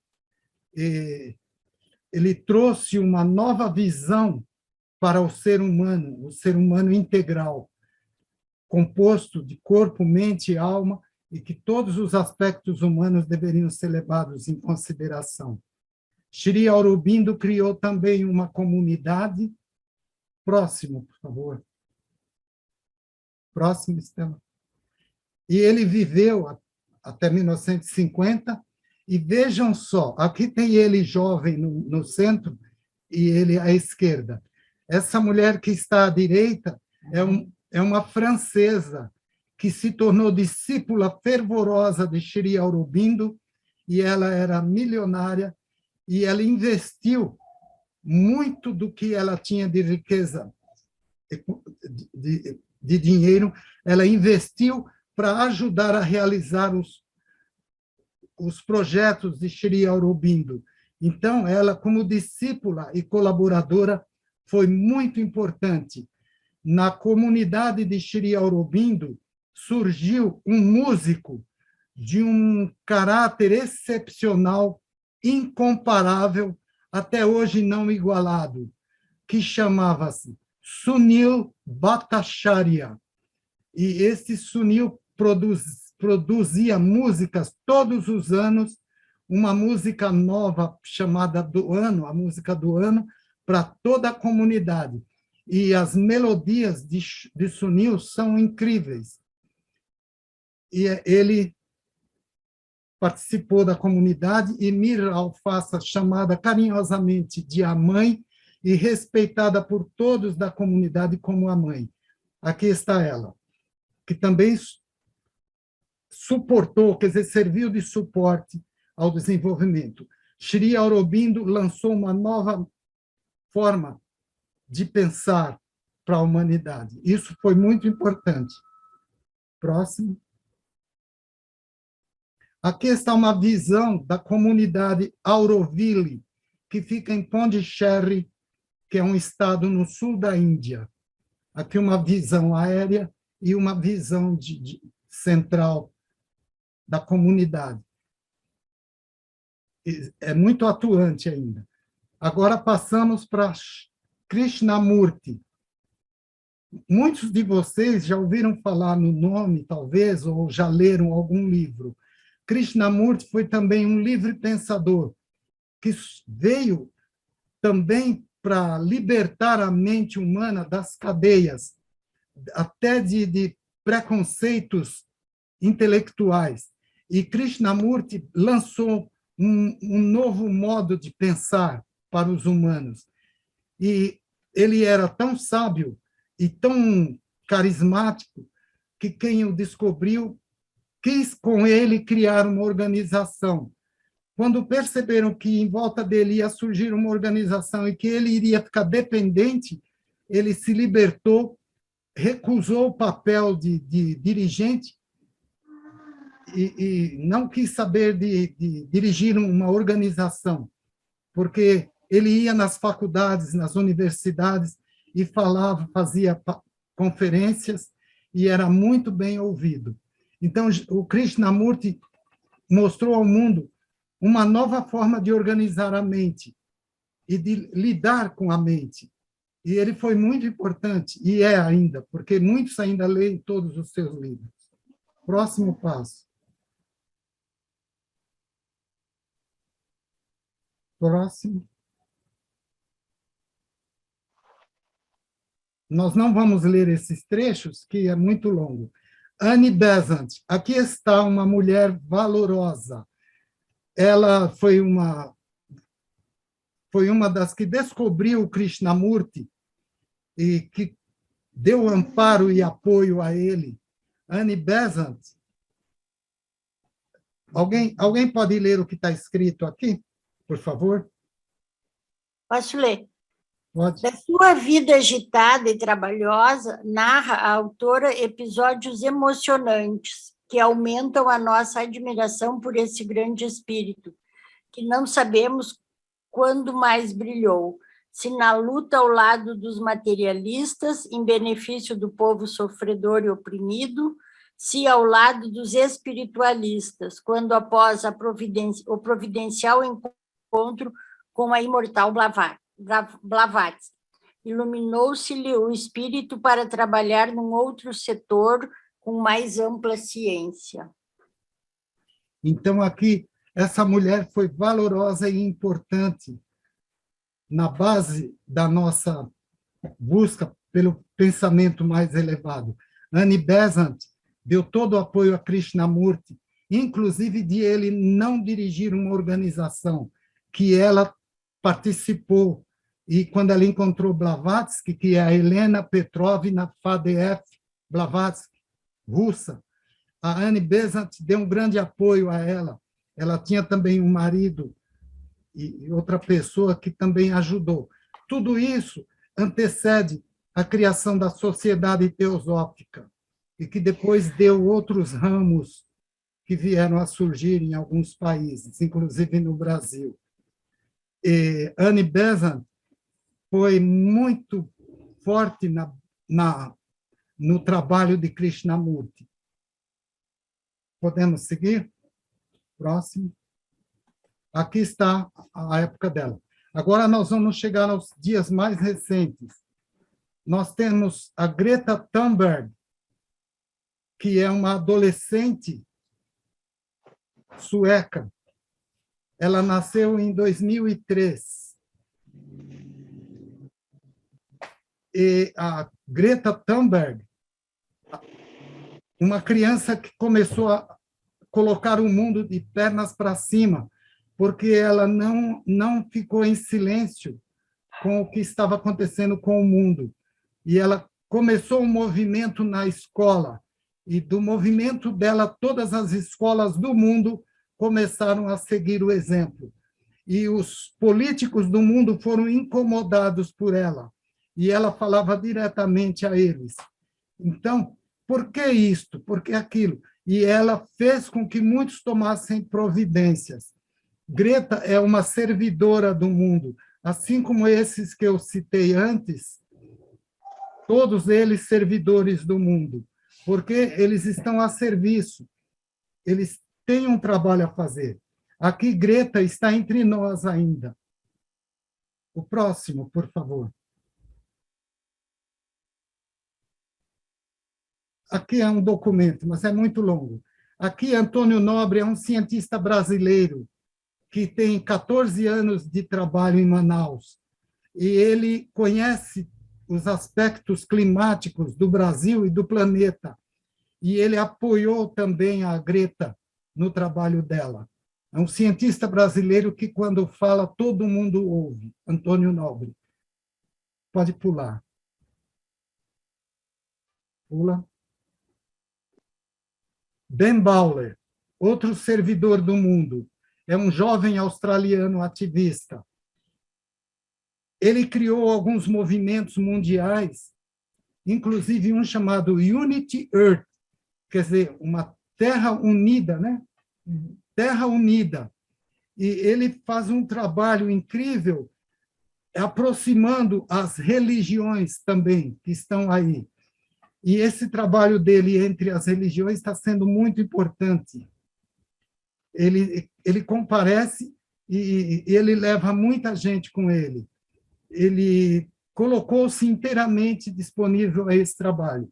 Ele trouxe uma nova visão para o ser humano integral, composto de corpo, mente e alma, e que todos os aspectos humanos deveriam ser levados em consideração. Sri Aurobindo criou também uma comunidade. Próximo, por favor. Próximo, Estela. E ele viveu até 1950, e vejam só, aqui tem ele jovem no centro, e ele à esquerda. Essa mulher que está à direita é uma francesa que se tornou discípula fervorosa de Sri Aurobindo, e ela era milionária, e ela investiu muito do que ela tinha de riqueza, de dinheiro, ela investiu para ajudar a realizar os projetos de Sri Aurobindo. Então, ela, como discípula e colaboradora, foi muito importante. Na comunidade de Sri Aurobindo, surgiu um músico de um caráter excepcional, incomparável, até hoje não igualado, que chamava-se Sunil Bhattacharya. E esse Sunil produzia músicas todos os anos, uma música nova chamada do ano, a música do ano, para toda a comunidade. E as melodias de Sunil são incríveis. E ele participou da comunidade, e Mira Alfaça, chamada carinhosamente de a mãe, e respeitada por todos da comunidade como a mãe. Aqui está ela, que também suportou, quer dizer, serviu de suporte ao desenvolvimento. Sri Aurobindo lançou uma nova forma de pensar para a humanidade. Isso foi muito importante. Próximo. Aqui está uma visão da comunidade Auroville, que fica em Pondicherry, que é um estado no sul da Índia. Aqui uma visão aérea e uma visão central da comunidade. É muito atuante ainda. Agora passamos para Krishnamurti. Muitos de vocês já ouviram falar no nome, talvez, ou já leram algum livro. Krishnamurti foi também um livre pensador, que veio também para libertar a mente humana das cadeias, até de preconceitos intelectuais. E Krishnamurti lançou um novo modo de pensar para os humanos. E ele era tão sábio e tão carismático que quem o descobriu quis com ele criar uma organização. Quando perceberam que em volta dele ia surgir uma organização e que ele iria ficar dependente, ele se libertou, recusou o papel de dirigente e não quis saber de dirigir uma organização, porque ele ia nas faculdades, nas universidades e falava, fazia conferências e era muito bem ouvido. Então, o Krishnamurti mostrou ao mundo uma nova forma de organizar a mente e de lidar com a mente. E ele foi muito importante, e é ainda, porque muitos ainda leem todos os seus livros. Próximo passo. Próximo. Nós não vamos ler esses trechos, que é muito longo. Annie Besant, aqui está uma mulher valorosa. Ela foi uma das que descobriu o Krishnamurti e que deu amparo e apoio a ele. Annie Besant. Alguém pode ler o que está escrito aqui, por favor? Posso ler? Pode. Da sua vida agitada e trabalhosa, narra a autora episódios emocionantes que aumentam a nossa admiração por esse grande espírito, que não sabemos quando mais brilhou, se na luta ao lado dos materialistas, em benefício do povo sofredor e oprimido, se ao lado dos espiritualistas, quando após o providencial encontro com a imortal Blavatsky, iluminou-se-lhe o espírito para trabalhar num outro setor com mais ampla ciência. Então, aqui, essa mulher foi valorosa e importante na base da nossa busca pelo pensamento mais elevado. Annie Besant deu todo o apoio a Krishnamurti, inclusive de ele não dirigir uma organização, que ela participou. E quando ela encontrou Blavatsky, que é a Helena Petrovna Fadeev Blavatsky, russa, a Annie Besant deu um grande apoio a ela. Ela tinha também um marido e outra pessoa que também ajudou. Tudo isso antecede a criação da Sociedade Teosófica, e que depois deu outros ramos que vieram a surgir em alguns países, inclusive no Brasil. E Annie Besant foi muito forte no trabalho de Krishnamurti. Podemos seguir? Próximo. Aqui está a época dela. Agora nós vamos chegar aos dias mais recentes. Nós temos a Greta Thunberg, que é uma adolescente sueca. Ela nasceu em 2003. E a Greta Thunberg, uma criança que começou a colocar o mundo de pernas para cima, porque ela não ficou em silêncio com o que estava acontecendo com o mundo. E ela começou um movimento na escola, e do movimento dela, todas as escolas do mundo começaram a seguir o exemplo. E os políticos do mundo foram incomodados por ela, e ela falava diretamente a eles. Então, por que isto? Por que aquilo? E ela fez com que muitos tomassem providências. Greta é uma servidora do mundo, assim como esses que eu citei antes, todos eles servidores do mundo, porque eles estão a serviço, eles têm um trabalho a fazer. Aqui, Greta está entre nós ainda. O próximo, por favor. Aqui é um documento, mas é muito longo. Aqui, Antônio Nobre é um cientista brasileiro que tem 14 anos de trabalho em Manaus, e ele conhece os aspectos climáticos do Brasil e do planeta, e ele apoiou também a Greta no trabalho dela. É um cientista brasileiro que, quando fala, todo mundo ouve. Antônio Nobre. Pode pular. Pula. Ben Bowler, outro servidor do mundo. É um jovem australiano ativista. Ele criou alguns movimentos mundiais, inclusive um chamado Unity Earth, quer dizer, uma terra unida, né? Terra unida. E ele faz um trabalho incrível, aproximando as religiões também, que estão aí. E esse trabalho dele entre as religiões está sendo muito importante. Ele comparece e ele leva muita gente com ele. Ele colocou-se inteiramente disponível a esse trabalho.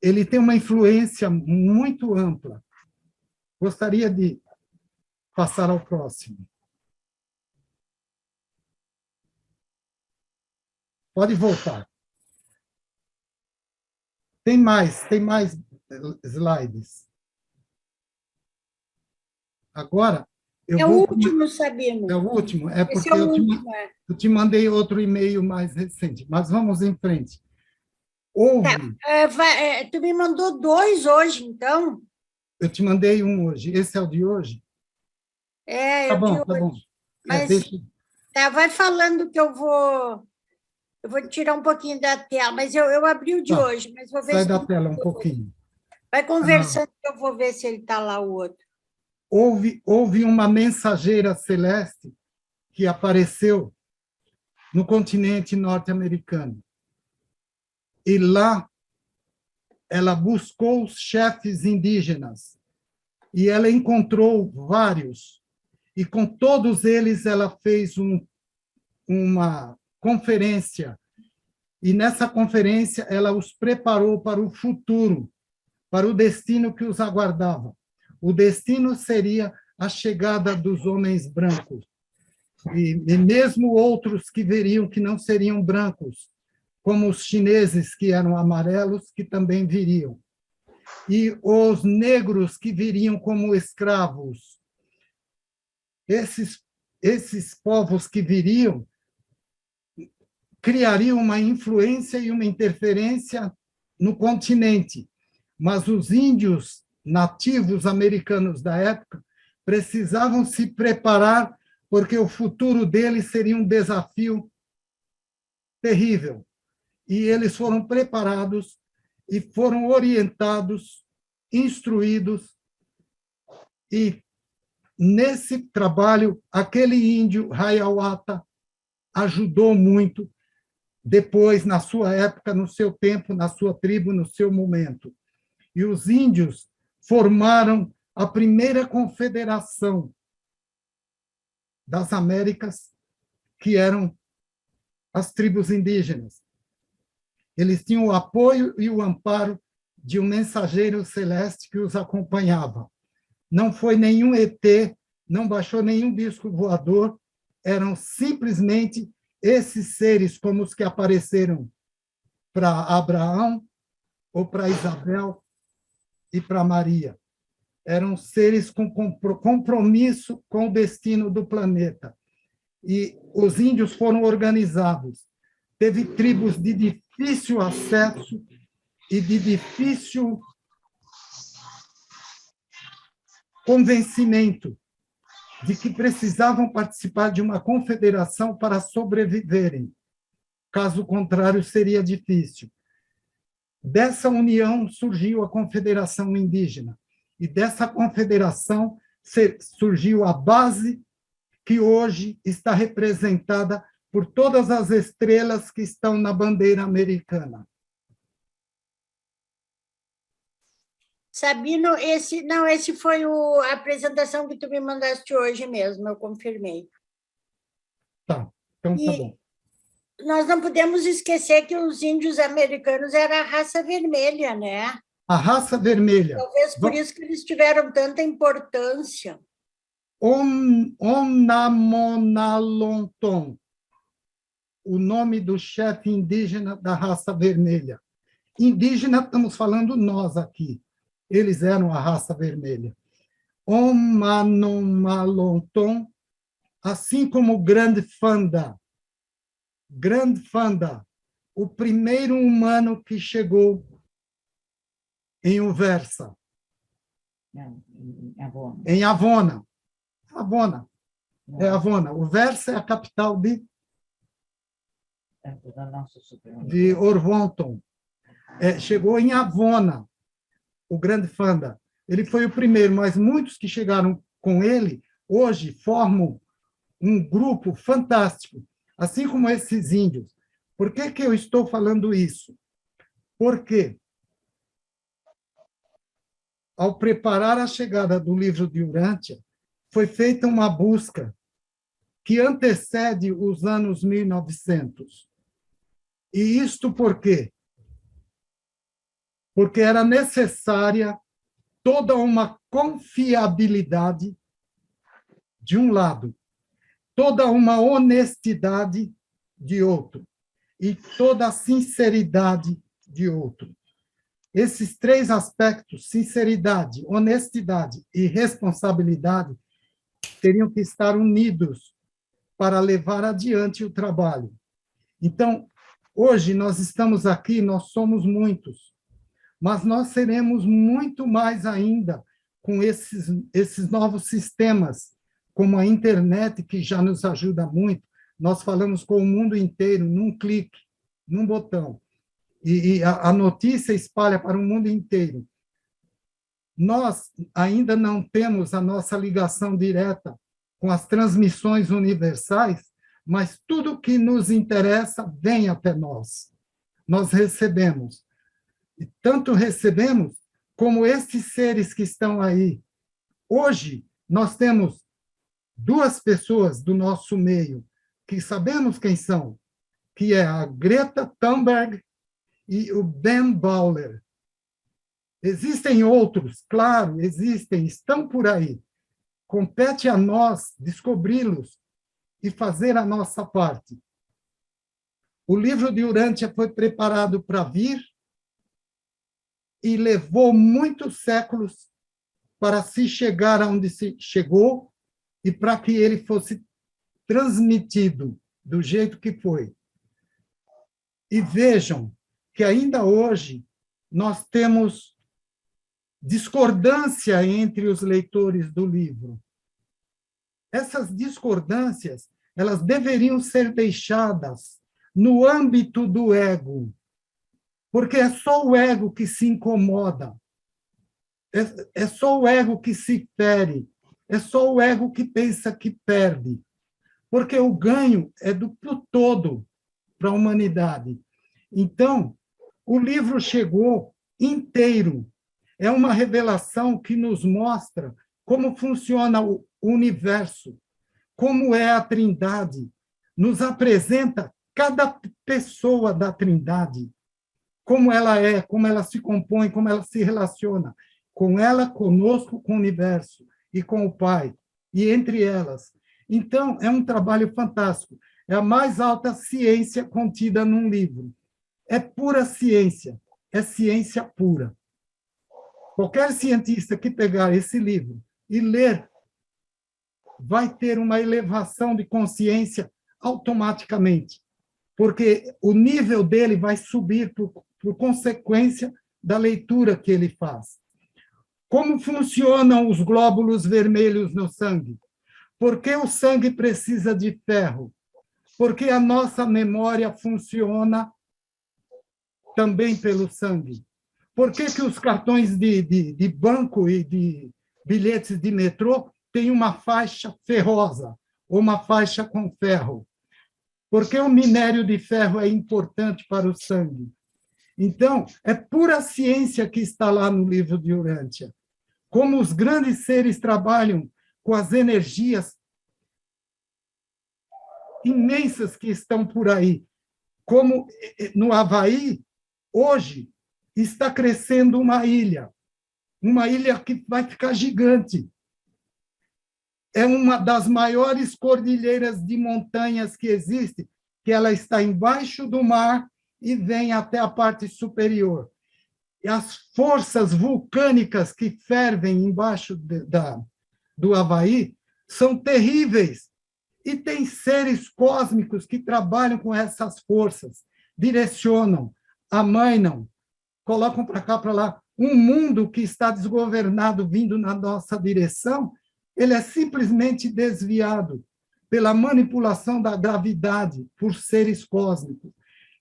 Ele tem uma influência muito ampla. Gostaria de passar ao próximo. Pode voltar. Tem mais slides. Agora, É o último, Sabino. É o último? É porque Esse é o último, eu te mandei outro e-mail mais recente, mas vamos em frente. Houve... Tu me mandou 2 hoje, então? Eu te mandei um hoje. Esse é o de hoje? É, Tá eu bom, de tá hoje. bom. Mas vai falando que eu vou tirar um pouquinho da tela, mas eu abri o de Tá. hoje, mas vou ver Sai se da tela um pouquinho. vai conversando que eu vou ver se ele está lá o outro. Houve uma mensageira celeste que apareceu no continente norte-americano. E lá ela buscou os chefes indígenas e ela encontrou vários. E com todos eles ela fez uma conferência. E nessa conferência ela os preparou para o futuro, para o destino que os aguardava. O destino seria a chegada dos homens brancos. E mesmo outros que veriam que não seriam brancos, como os chineses, que eram amarelos, que também viriam. E os negros, que viriam como escravos. Esses povos que viriam criariam uma influência e uma interferência no continente. Mas os índios nativos americanos da época precisavam se preparar, porque o futuro deles seria um desafio terrível. E eles foram preparados e foram orientados, instruídos, e nesse trabalho, aquele índio, Hiawatha, ajudou muito, depois, na sua época, no seu tempo, na sua tribo, no seu momento. E os índios formaram a primeira confederação das Américas, que eram as tribos indígenas. Eles tinham o apoio e o amparo de um mensageiro celeste que os acompanhava. Não foi nenhum ET, não baixou nenhum disco voador, eram simplesmente esses seres como os que apareceram para Abraão, ou para Isabel e para Maria. Eram seres com compromisso com o destino do planeta. E os índios foram organizados. Teve tribos de difícil acesso e de difícil convencimento de que precisavam participar de uma confederação para sobreviverem. Caso contrário, seria difícil. Dessa união surgiu a Confederação Indígena. E dessa confederação surgiu a base que hoje está representada por todas as estrelas que estão na bandeira americana. Sabino, esse foi a apresentação que tu me mandaste hoje mesmo, eu confirmei. Tá, então tá bom. Nós não podemos esquecer que os índios americanos eram a raça vermelha, né? A raça vermelha. Talvez por isso que eles tiveram tanta importância. Onamonalonton, o nome do chefe indígena da raça vermelha. Indígena, estamos falando nós aqui. Eles eram a raça vermelha. Omanomalonton, assim como o Grande Fanda. Grande Fanda, o primeiro humano que chegou em Uversa, Em Avona. em Avona. Avona, é Avona. Uversa é a capital de Da nossa Suprema. de Orvonton. Chegou em Avona, o Grande Fanda. Ele foi o primeiro, mas muitos que chegaram com ele, hoje, formam um grupo fantástico, assim como esses índios. Por que que eu estou falando isso? Porque, ao preparar a chegada do livro de Urântia, foi feita uma busca que antecede os anos 1900. E isto por quê? Porque era necessária toda uma confiabilidade de um lado, toda uma honestidade de outro, e toda a sinceridade de outro. Esses três aspectos, sinceridade, honestidade e responsabilidade, teriam que estar unidos para levar adiante o trabalho. Então, hoje nós estamos aqui, nós somos muitos, mas nós seremos muito mais ainda com esses novos sistemas, como a internet, que já nos ajuda muito. Nós falamos com o mundo inteiro, num clique, num botão, e a notícia espalha para o mundo inteiro. Nós ainda não temos a nossa ligação direta com as transmissões universais, mas tudo que nos interessa vem até nós. Nós recebemos. E tanto recebemos como esses seres que estão aí. Hoje, nós temos duas pessoas do nosso meio que sabemos quem são, que é a Greta Thunberg e o Ben Bowler. Existem outros, claro, existem, estão por aí. Compete a nós descobri-los e fazer a nossa parte. O livro de Urântia foi preparado para vir e levou muitos séculos para se chegar aonde se chegou e para que ele fosse transmitido do jeito que foi. E vejam que ainda hoje nós temos discordância entre os leitores do livro. Essas discordâncias, elas deveriam ser deixadas no âmbito do ego, porque é só o ego que se incomoda, é só o ego que se fere, é só o ego que pensa que perde, porque o ganho é do todo para a humanidade. Então, o livro chegou inteiro. É uma revelação que nos mostra como funciona o universo, como é a Trindade, nos apresenta cada pessoa da Trindade, como ela é, como ela se compõe, como ela se relaciona com ela, conosco, com o universo e com o Pai, e entre elas. Então, é um trabalho fantástico. É a mais alta ciência contida num livro. É pura ciência, é ciência pura. Qualquer cientista que pegar esse livro e ler vai ter uma elevação de consciência automaticamente, porque o nível dele vai subir por consequência da leitura que ele faz. Como funcionam os glóbulos vermelhos no sangue? Por que o sangue precisa de ferro? Porque a nossa memória funciona também pelo sangue. Por que que os cartões de banco e de bilhetes de metrô têm uma faixa ferrosa ou uma faixa com ferro? Porque o minério de ferro é importante para o sangue. Então, é pura ciência que está lá no livro de Urântia. Como os grandes seres trabalham com as energias imensas que estão por aí. Como no Havaí, hoje, está crescendo uma ilha que vai ficar gigante. É uma das maiores cordilheiras de montanhas que existe, que ela está embaixo do mar e vem até a parte superior. E as forças vulcânicas que fervem embaixo do Havaí são terríveis. E tem seres cósmicos que trabalham com essas forças, direcionam, amainam, colocam para cá, para lá. Um mundo que está desgovernado vindo na nossa direção, ele é simplesmente desviado pela manipulação da gravidade por seres cósmicos.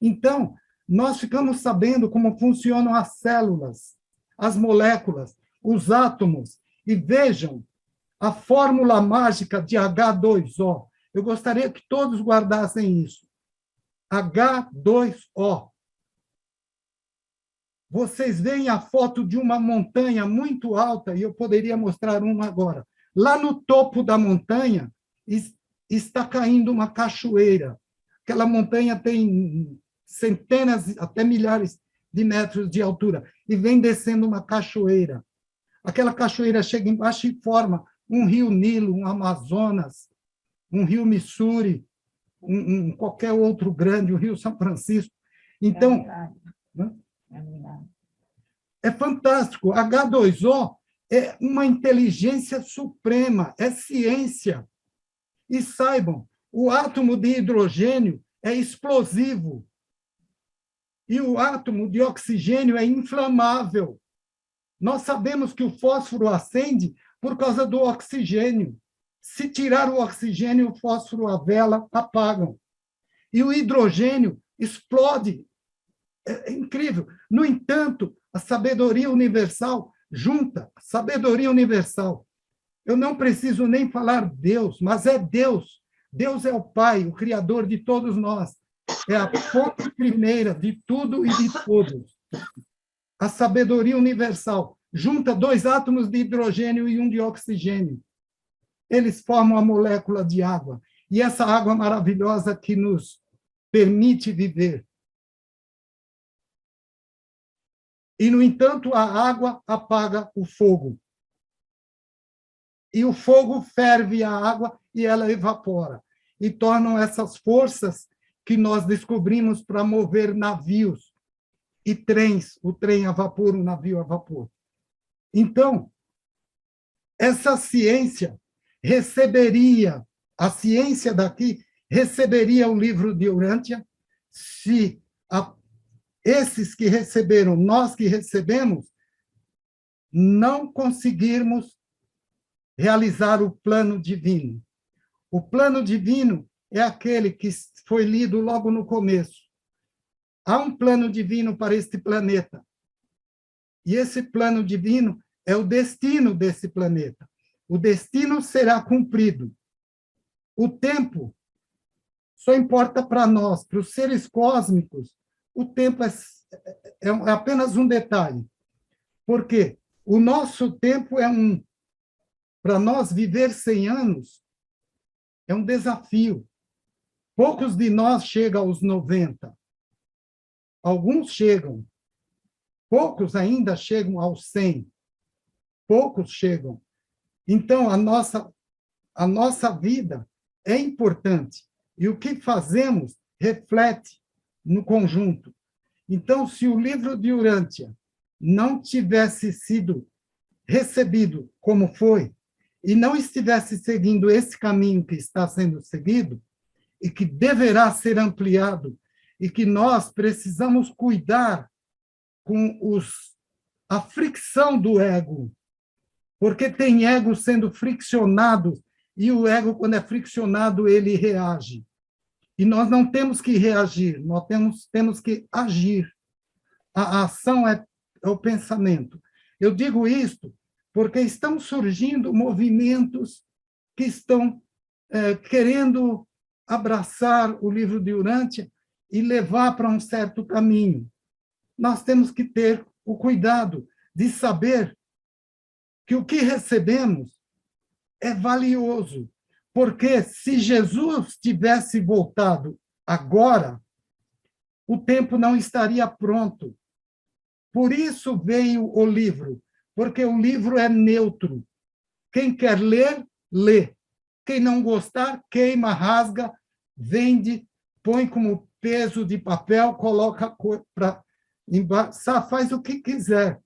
Então, nós ficamos sabendo como funcionam as células, as moléculas, os átomos, e vejam a fórmula mágica de H2O. Eu gostaria que todos guardassem isso. H2O. Vocês veem a foto de uma montanha muito alta, e eu poderia mostrar uma agora. Lá no topo da montanha está caindo uma cachoeira. Aquela montanha tem centenas, até milhares de metros de altura, e vem descendo uma cachoeira. Aquela cachoeira chega embaixo e forma um rio Nilo, um Amazonas, um rio Missouri, qualquer outro grande, o rio São Francisco. Então, é fantástico. H2O é uma inteligência suprema, é ciência. E saibam, o átomo de hidrogênio é explosivo. E o átomo de oxigênio é inflamável. Nós sabemos que o fósforo acende por causa do oxigênio. Se tirar o oxigênio, o fósforo, a vela, apagam. E o hidrogênio explode. É incrível. No entanto, a sabedoria universal junta, sabedoria universal. Eu não preciso nem falar Deus, mas é Deus. Deus é o Pai, o Criador de todos nós. É a fonte primeira de tudo e de todos. A sabedoria universal junta 2 átomos de hidrogênio e 1 de oxigênio. Eles formam a molécula de água. E essa água maravilhosa que nos permite viver. E, no entanto, a água apaga o fogo. E o fogo ferve a água e ela evapora. E tornam essas forças que nós descobrimos para mover navios e trens, o trem a vapor, o navio a vapor. Então, essa ciência receberia, a ciência daqui receberia o livro de Urântia se esses que receberam, nós que recebemos, não conseguirmos realizar o plano divino. O plano divino é aquele que foi lido logo no começo. Há um plano divino para este planeta. E esse plano divino é o destino desse planeta. O destino será cumprido. O tempo só importa para nós, para os seres cósmicos. O tempo é apenas um detalhe. Porque o nosso tempo para nós viver 100 anos, é um desafio. Poucos de nós chegam aos 90. Alguns chegam. Poucos ainda chegam aos 100. Poucos chegam. Então, a nossa vida é importante. E o que fazemos reflete no conjunto. Então, se o livro de Urântia não tivesse sido recebido como foi, e não estivesse seguindo esse caminho que está sendo seguido, e que deverá ser ampliado, e que nós precisamos cuidar com a fricção do ego, porque tem ego sendo friccionado, e o ego, quando é friccionado, ele reage. E nós não temos que reagir, nós temos que agir. A ação é o pensamento. Eu digo isto porque estão surgindo movimentos que estão querendo abraçar o livro de Urântia e levar para um certo caminho. Nós temos que ter o cuidado de saber que o que recebemos é valioso, porque se Jesus tivesse voltado agora, o tempo não estaria pronto. Por isso veio o livro, porque o livro é neutro. Quem quer ler, lê. Quem não gostar, queima, rasga, vende, põe como peso de papel, coloca para embaixo, faz o que quiser.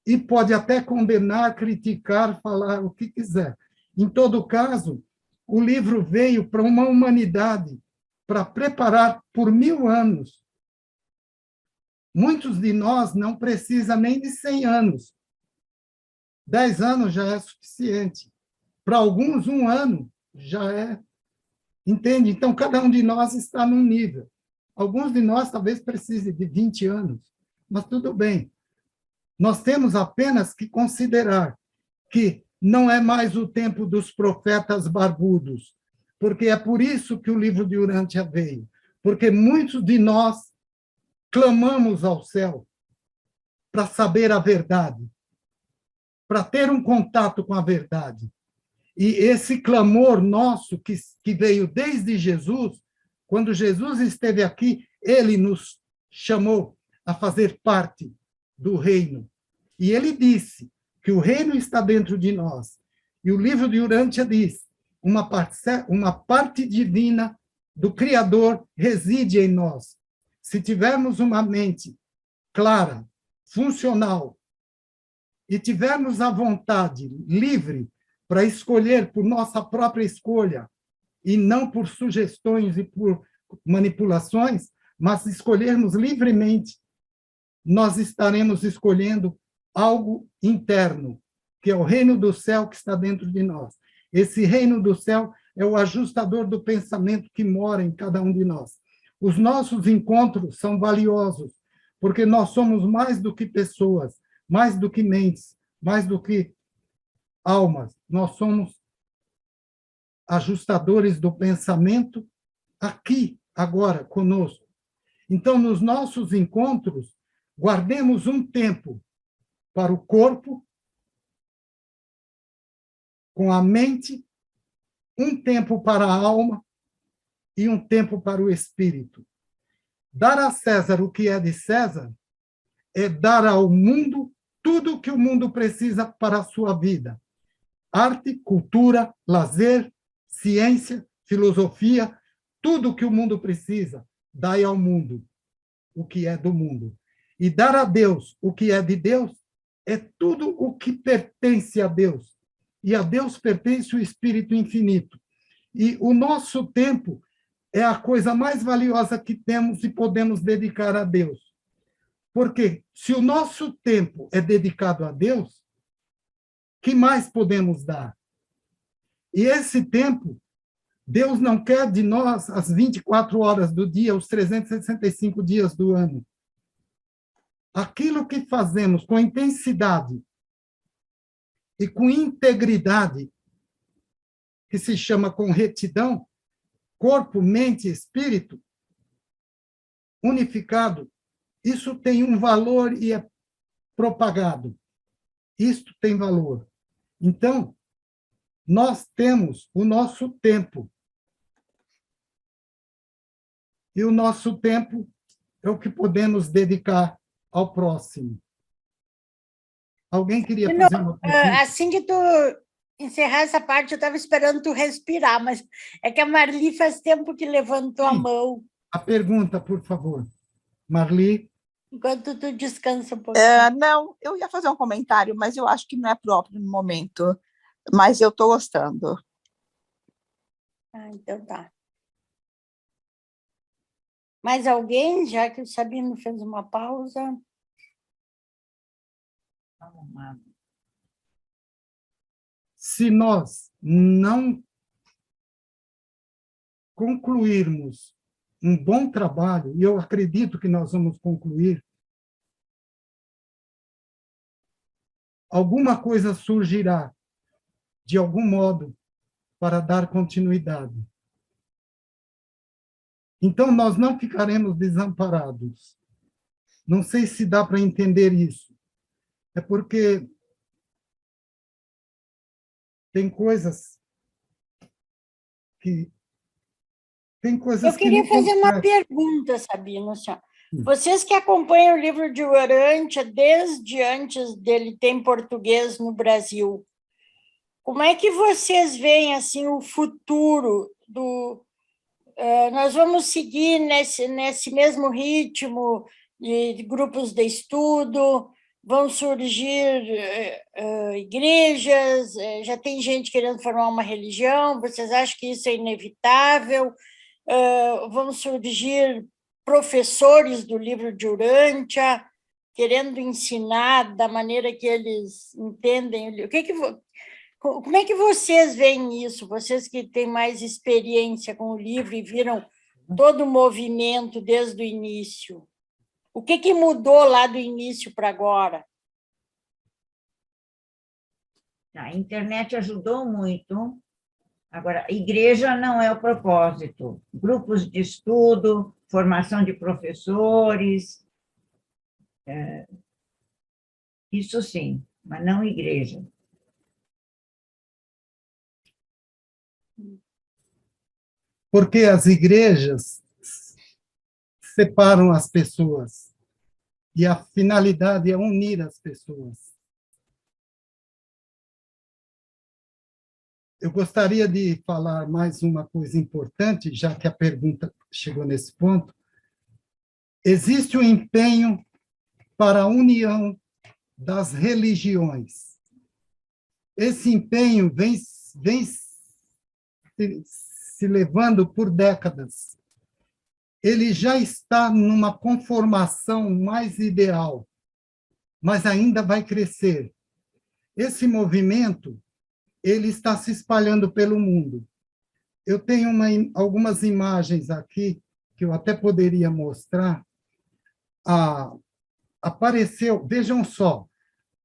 E pode até condenar, criticar, falar o que quiser. Em todo caso, o livro veio para uma humanidade para preparar por 1000 anos. Muitos de nós não precisam nem de 100 anos. 10 anos já é suficiente. Para alguns, 1 ano já é. Entende? Então, cada um de nós está num nível. Alguns de nós talvez precisem de 20 anos, mas tudo bem. Nós temos apenas que considerar que não é mais o tempo dos profetas barbudos, porque é por isso que o livro de Urântia veio, porque muitos de nós clamamos ao céu para saber a verdade, para ter um contato com a verdade. E esse clamor nosso, que veio desde Jesus, quando Jesus esteve aqui, ele nos chamou a fazer parte do reino. E ele disse que o reino está dentro de nós. E o livro de Urântia diz, uma parte divina do Criador reside em nós. Se tivermos uma mente clara, funcional, e tivermos a vontade livre para escolher por nossa própria escolha, e não por sugestões e por manipulações, mas escolhermos livremente, nós estaremos escolhendo algo interno, que é o reino do céu que está dentro de nós. Esse reino do céu é o ajustador do pensamento que mora em cada um de nós. Os nossos encontros são valiosos, porque nós somos mais do que pessoas, mais do que mentes, mais do que almas. Nós somos ajustadores do pensamento aqui, agora, conosco. Então, nos nossos encontros, guardemos um tempo para o corpo, com a mente, um tempo para a alma e um tempo para o espírito. Dar a César o que é de César é dar ao mundo tudo o que o mundo precisa para a sua vida. Arte, cultura, lazer, ciência, filosofia, tudo o que o mundo precisa, dai ao mundo o que é do mundo. E dar a Deus o que é de Deus é tudo o que pertence a Deus. E a Deus pertence o Espírito Infinito. E o nosso tempo é a coisa mais valiosa que temos e podemos dedicar a Deus. Porque se o nosso tempo é dedicado a Deus, que mais podemos dar? E esse tempo, Deus não quer de nós as 24 horas do dia, os 365 dias do ano. Aquilo que fazemos com intensidade e com integridade, que se chama com retidão, corpo, mente e espírito, unificado, isso tem um valor e é propagado. Isto tem valor. Então, nós temos o nosso tempo. E o nosso tempo é o que podemos dedicar ao próximo. Alguém queria fazer uma pergunta? Assim que tu encerrar essa parte, eu estava esperando tu respirar, mas é que a Marli faz tempo que levantou a mão. A pergunta, por favor. Marli. Enquanto tu descansa um pouquinho. Não, eu ia fazer um comentário, mas eu acho que não é próprio no momento. Mas eu estou gostando. Então tá. Mais alguém, já que o Sabino fez uma pausa? Se nós não concluirmos um bom trabalho, e eu acredito que nós vamos concluir, alguma coisa surgirá, de algum modo, para dar continuidade. Então, nós não ficaremos desamparados. Não sei se dá para entender isso. É porque tem coisas que... Eu queria fazer uma pergunta, Sabino. Vocês que acompanham o livro de Urântia desde antes dele ter em português no Brasil, como é que vocês veem assim, o futuro do... nós vamos seguir nesse mesmo ritmo de grupos de estudo, vão surgir igrejas, já tem gente querendo formar uma religião, vocês acham que isso é inevitável? Vão surgir professores do livro de Urântia, querendo ensinar da maneira que eles entendem. Como é que vocês veem isso? Vocês que têm mais experiência com o livro e viram todo o movimento desde o início. O que mudou lá do início para agora? A internet ajudou muito. Agora, igreja não é o propósito. Grupos de estudo, formação de professores, isso sim, mas não igreja. Porque as igrejas separam as pessoas e a finalidade é unir as pessoas. Eu gostaria de falar mais uma coisa importante, já que a pergunta chegou nesse ponto. Existe um empenho para a união das religiões. Esse empenho vem se levando por décadas. Ele já está numa conformação mais ideal, mas ainda vai crescer. Esse movimento, ele está se espalhando pelo mundo. Eu tenho algumas imagens aqui que eu até poderia mostrar. Apareceu, vejam só,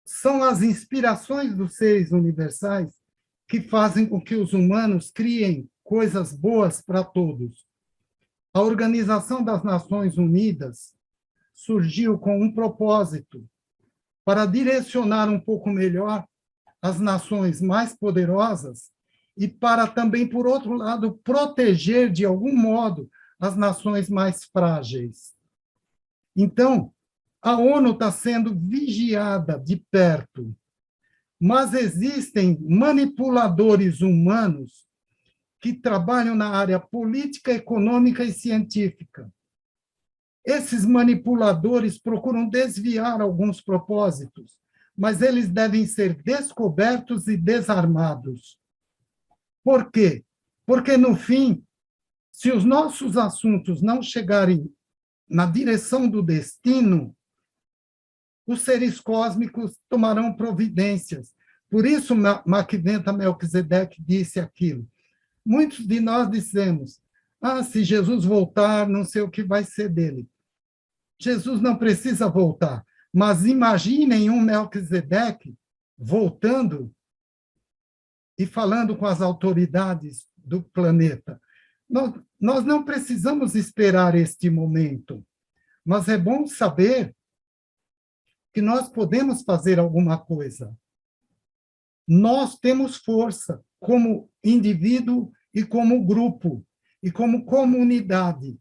são as inspirações dos seres universais que fazem com que os humanos criem coisas boas para todos. A Organização das Nações Unidas surgiu com um propósito para direcionar um pouco melhor as nações mais poderosas e para também, por outro lado, proteger, de algum modo, as nações mais frágeis. Então, a ONU está sendo vigiada de perto, mas existem manipuladores humanos que trabalham na área política, econômica e científica. Esses manipuladores procuram desviar alguns propósitos, mas eles devem ser descobertos e desarmados. Por quê? Porque, no fim, se os nossos assuntos não chegarem na direção do destino, os seres cósmicos tomarão providências. Por isso, Maquiventa Melquisedeque disse aquilo. Muitos de nós dizemos, se Jesus voltar, não sei o que vai ser dele. Jesus não precisa voltar, mas imaginem um Melquisedeque voltando e falando com as autoridades do planeta. Nós não precisamos esperar este momento, mas é bom saber que nós podemos fazer alguma coisa. Nós temos força como indivíduo e como grupo, e como comunidade.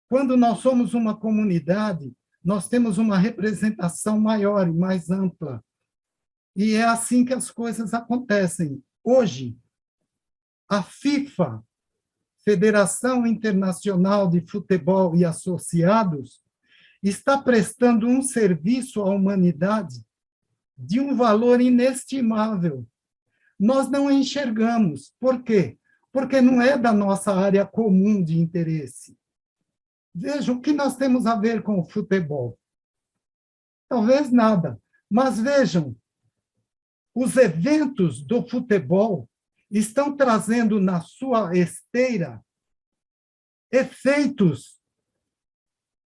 Quando nós somos uma comunidade, nós temos uma representação maior e mais ampla. E é assim que as coisas acontecem. Hoje, a FIFA, Federação Internacional de Futebol e Associados, está prestando um serviço à humanidade de um valor inestimável. Nós não enxergamos. Por quê? Porque não é da nossa área comum de interesse. Vejam, o que nós temos a ver com o futebol? Talvez nada. Mas vejam, os eventos do futebol estão trazendo na sua esteira efeitos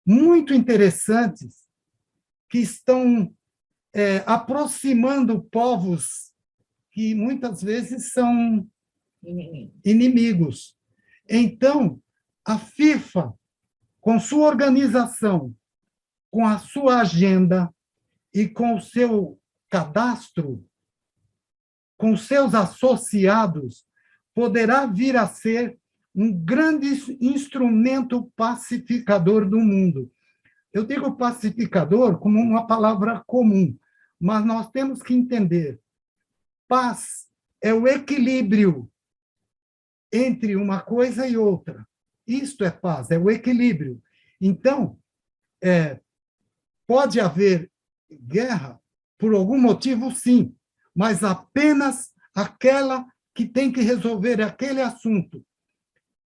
muito interessantes que estão aproximando povos que muitas vezes são inimigos. Então, a FIFA, com sua organização, com a sua agenda e com o seu cadastro, com seus associados, poderá vir a ser um grande instrumento pacificador do mundo. Eu digo pacificador como uma palavra comum, mas nós temos que entender, paz é o equilíbrio entre uma coisa e outra. Isto é paz, é o equilíbrio. Então, pode haver guerra, por algum motivo, sim, mas apenas aquela que tem que resolver aquele assunto.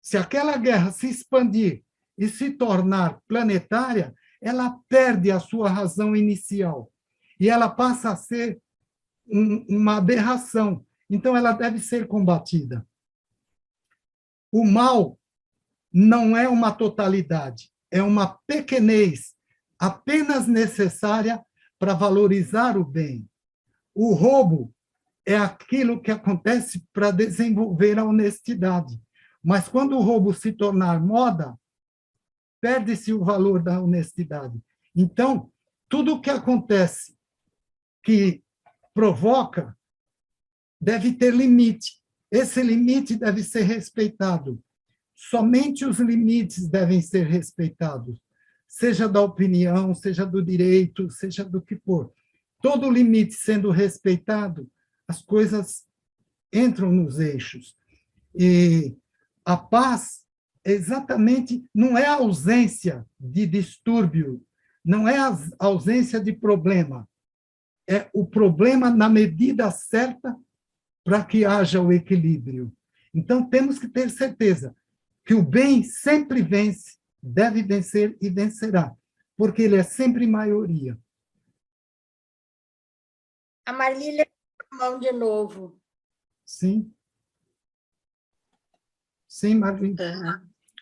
Se aquela guerra se expandir e se tornar planetária, ela perde a sua razão inicial e ela passa a ser uma aberração. Então, ela deve ser combatida. O mal não é uma totalidade, é uma pequenez apenas necessária para valorizar o bem. O roubo é aquilo que acontece para desenvolver a honestidade. Mas quando o roubo se tornar moda, perde-se o valor da honestidade. Então, tudo o que acontece que provoca deve ter limite. Esse limite deve ser respeitado. Somente os limites devem ser respeitados, seja da opinião, seja do direito, seja do que for. Todo limite sendo respeitado, as coisas entram nos eixos. E a paz exatamente não é a ausência de distúrbio, não é a ausência de problema, é o problema na medida certa para que haja o equilíbrio. Então, temos que ter certeza que o bem sempre vence, deve vencer e vencerá, porque ele é sempre maioria. A Marli levanta a mão de novo. Sim. Sim, Marli.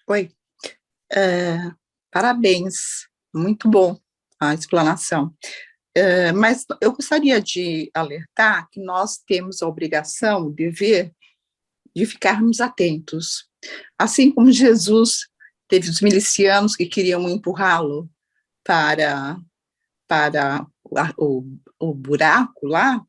Oi. Parabéns, muito bom a explanação. Mas eu gostaria de alertar que nós temos a obrigação, o dever, de ficarmos atentos. Assim como Jesus teve os milicianos que queriam empurrá-lo para o buraco lá,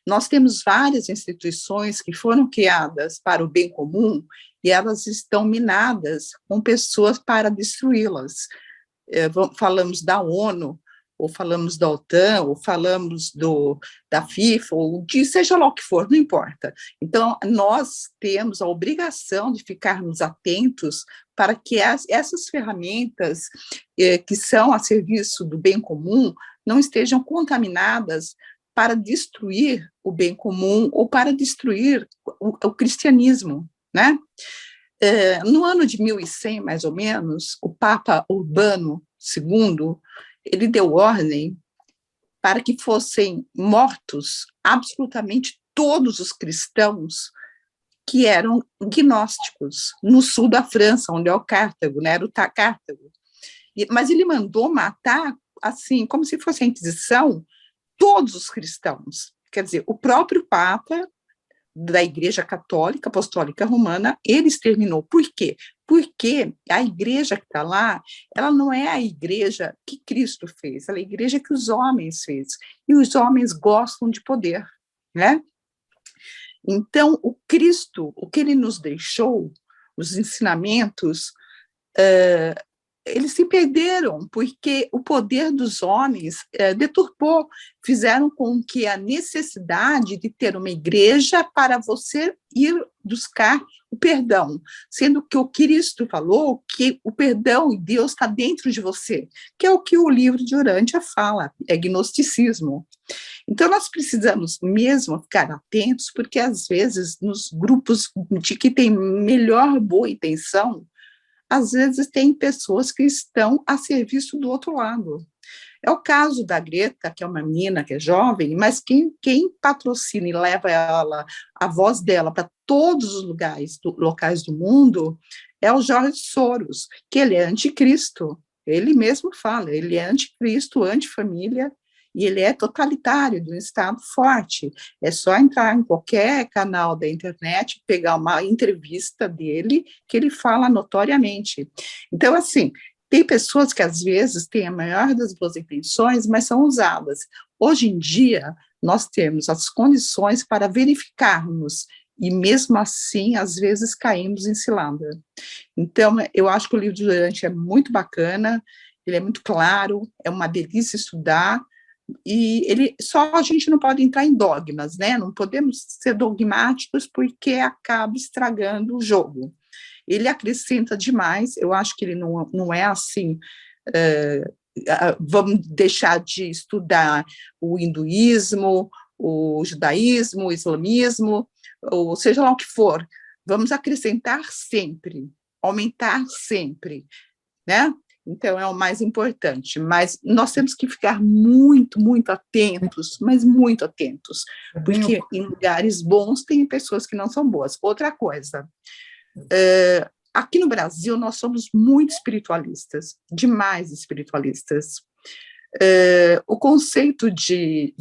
nós temos várias instituições que foram criadas para o bem comum e elas estão minadas com pessoas para destruí-las. Falamos da ONU, ou falamos da OTAN, ou falamos da FIFA, ou de seja lá o que for, não importa. Então, nós temos a obrigação de ficarmos atentos para que essas ferramentas que são a serviço do bem comum não estejam contaminadas para destruir o bem comum ou para destruir o cristianismo, né? No ano de 1100, mais ou menos, o Papa Urbano II, ele deu ordem para que fossem mortos absolutamente todos os cristãos que eram gnósticos, no sul da França, onde é o Cartago, né? Era o Cartago. Mas ele mandou matar, assim, como se fosse a Inquisição, todos os cristãos. Quer dizer, o próprio Papa da Igreja Católica Apostólica Romana, ele exterminou. Por quê? Porque a igreja que está lá, ela não é a igreja que Cristo fez, ela é a igreja que os homens fez. E os homens gostam de poder, né? Então, o Cristo, o que ele nos deixou, os ensinamentos, eles se perderam, porque o poder dos homens deturpou, fizeram com que a necessidade de ter uma igreja para você ir buscar o perdão, sendo que o Cristo falou que o perdão de Deus está dentro de você, que é o que o livro de Urântia fala, é gnosticismo. Então, nós precisamos mesmo ficar atentos, porque às vezes nos grupos de que tem melhor boa intenção, às vezes tem pessoas que estão a serviço do outro lado. É o caso da Greta, que é uma menina que é jovem, mas quem patrocina e leva ela, a voz dela para todos os locais do mundo é o George Soros, que ele é anticristo. Ele mesmo fala, ele é anticristo, antifamília, e ele é totalitário, de um Estado forte. É só entrar em qualquer canal da internet, pegar uma entrevista dele, que ele fala notoriamente. Então, assim, tem pessoas que, às vezes, têm a maior das boas intenções, mas são usadas. Hoje em dia, nós temos as condições para verificarmos, e mesmo assim, às vezes, caímos em cilada. Então, eu acho que o livro de Urântia é muito bacana, ele é muito claro, é uma delícia estudar, e só a gente não pode entrar em dogmas, né? Não podemos ser dogmáticos porque acaba estragando o jogo. Ele acrescenta demais, eu acho que ele não é assim vamos deixar de estudar o hinduísmo, o judaísmo, o islamismo, ou seja lá o que for, vamos acrescentar sempre, aumentar sempre, né? Então, é o mais importante, mas nós temos que ficar muito, muito atentos, mas muito atentos, porque em lugares bons tem pessoas que não são boas. Outra coisa, aqui no Brasil nós somos muito espiritualistas, demais espiritualistas. O conceito de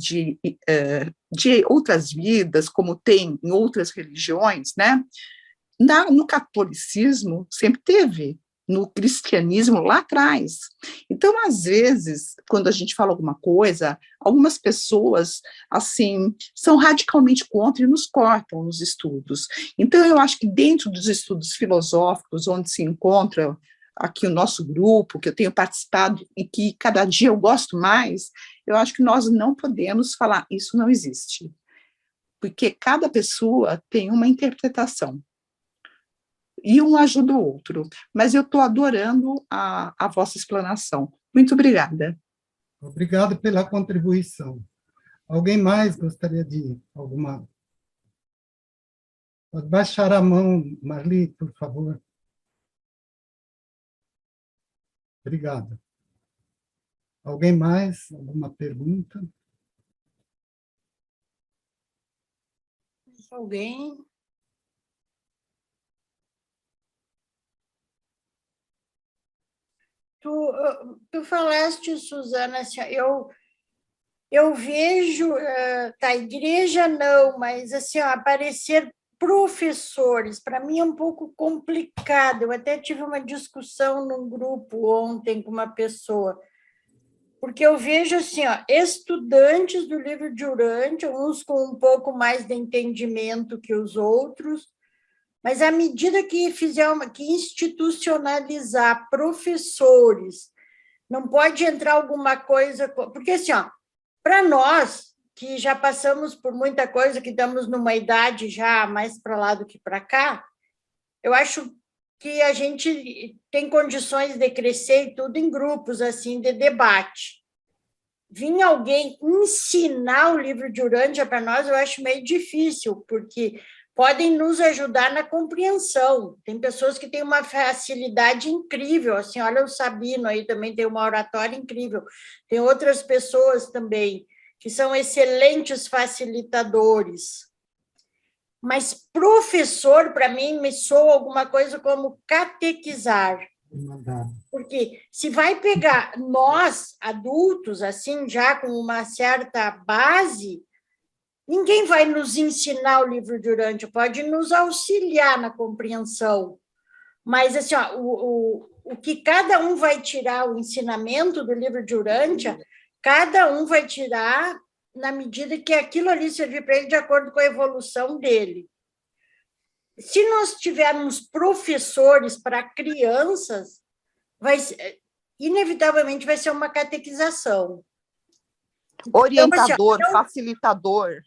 outras vidas, como tem em outras religiões, né? No catolicismo sempre teve, no cristianismo lá atrás. Então, às vezes, quando a gente fala alguma coisa, algumas pessoas, assim, são radicalmente contra e nos cortam nos estudos. Então, eu acho que dentro dos estudos filosóficos, onde se encontra aqui o nosso grupo, que eu tenho participado e que cada dia eu gosto mais, eu acho que nós não podemos falar, isso não existe. Porque cada pessoa tem uma interpretação. E um ajuda o outro. Mas eu estou adorando a vossa explanação. Muito obrigada. Obrigado pela contribuição. Alguém mais gostaria de alguma? Pode baixar a mão, Marli, por favor. Obrigado. Alguém mais? Alguma pergunta? Alguém? Tu falaste, Suzana, assim, eu vejo, tá, igreja não, mas assim, ó, aparecer professores, para mim é um pouco complicado. Eu até tive uma discussão num grupo ontem com uma pessoa, porque eu vejo assim, ó, estudantes do livro de Urântia, uns com um pouco mais de entendimento que os outros, mas à medida que que institucionalizar professores, não pode entrar alguma coisa, porque assim, ó, para nós que já passamos por muita coisa, que estamos numa idade já mais para lá do que para cá, eu acho que a gente tem condições de crescer e tudo em grupos assim de debate. Vir alguém ensinar o livro de Urântia para nós, eu acho meio difícil, porque podem nos ajudar na compreensão. Tem pessoas que têm uma facilidade incrível, assim, olha o Sabino aí também tem uma oratória incrível. Tem outras pessoas também que são excelentes facilitadores. Mas professor, para mim, me soa alguma coisa como catequizar. Porque se vai pegar nós, adultos, assim, já com uma certa base, ninguém vai nos ensinar o livro de Urântia, pode nos auxiliar na compreensão. Mas, assim, ó, o que cada um vai tirar, o ensinamento do livro de Urântia, cada um vai tirar na medida que aquilo ali servir para ele de acordo com a evolução dele. Se nós tivermos professores para crianças, inevitavelmente vai ser uma catequização. Orientador, então, facilitador.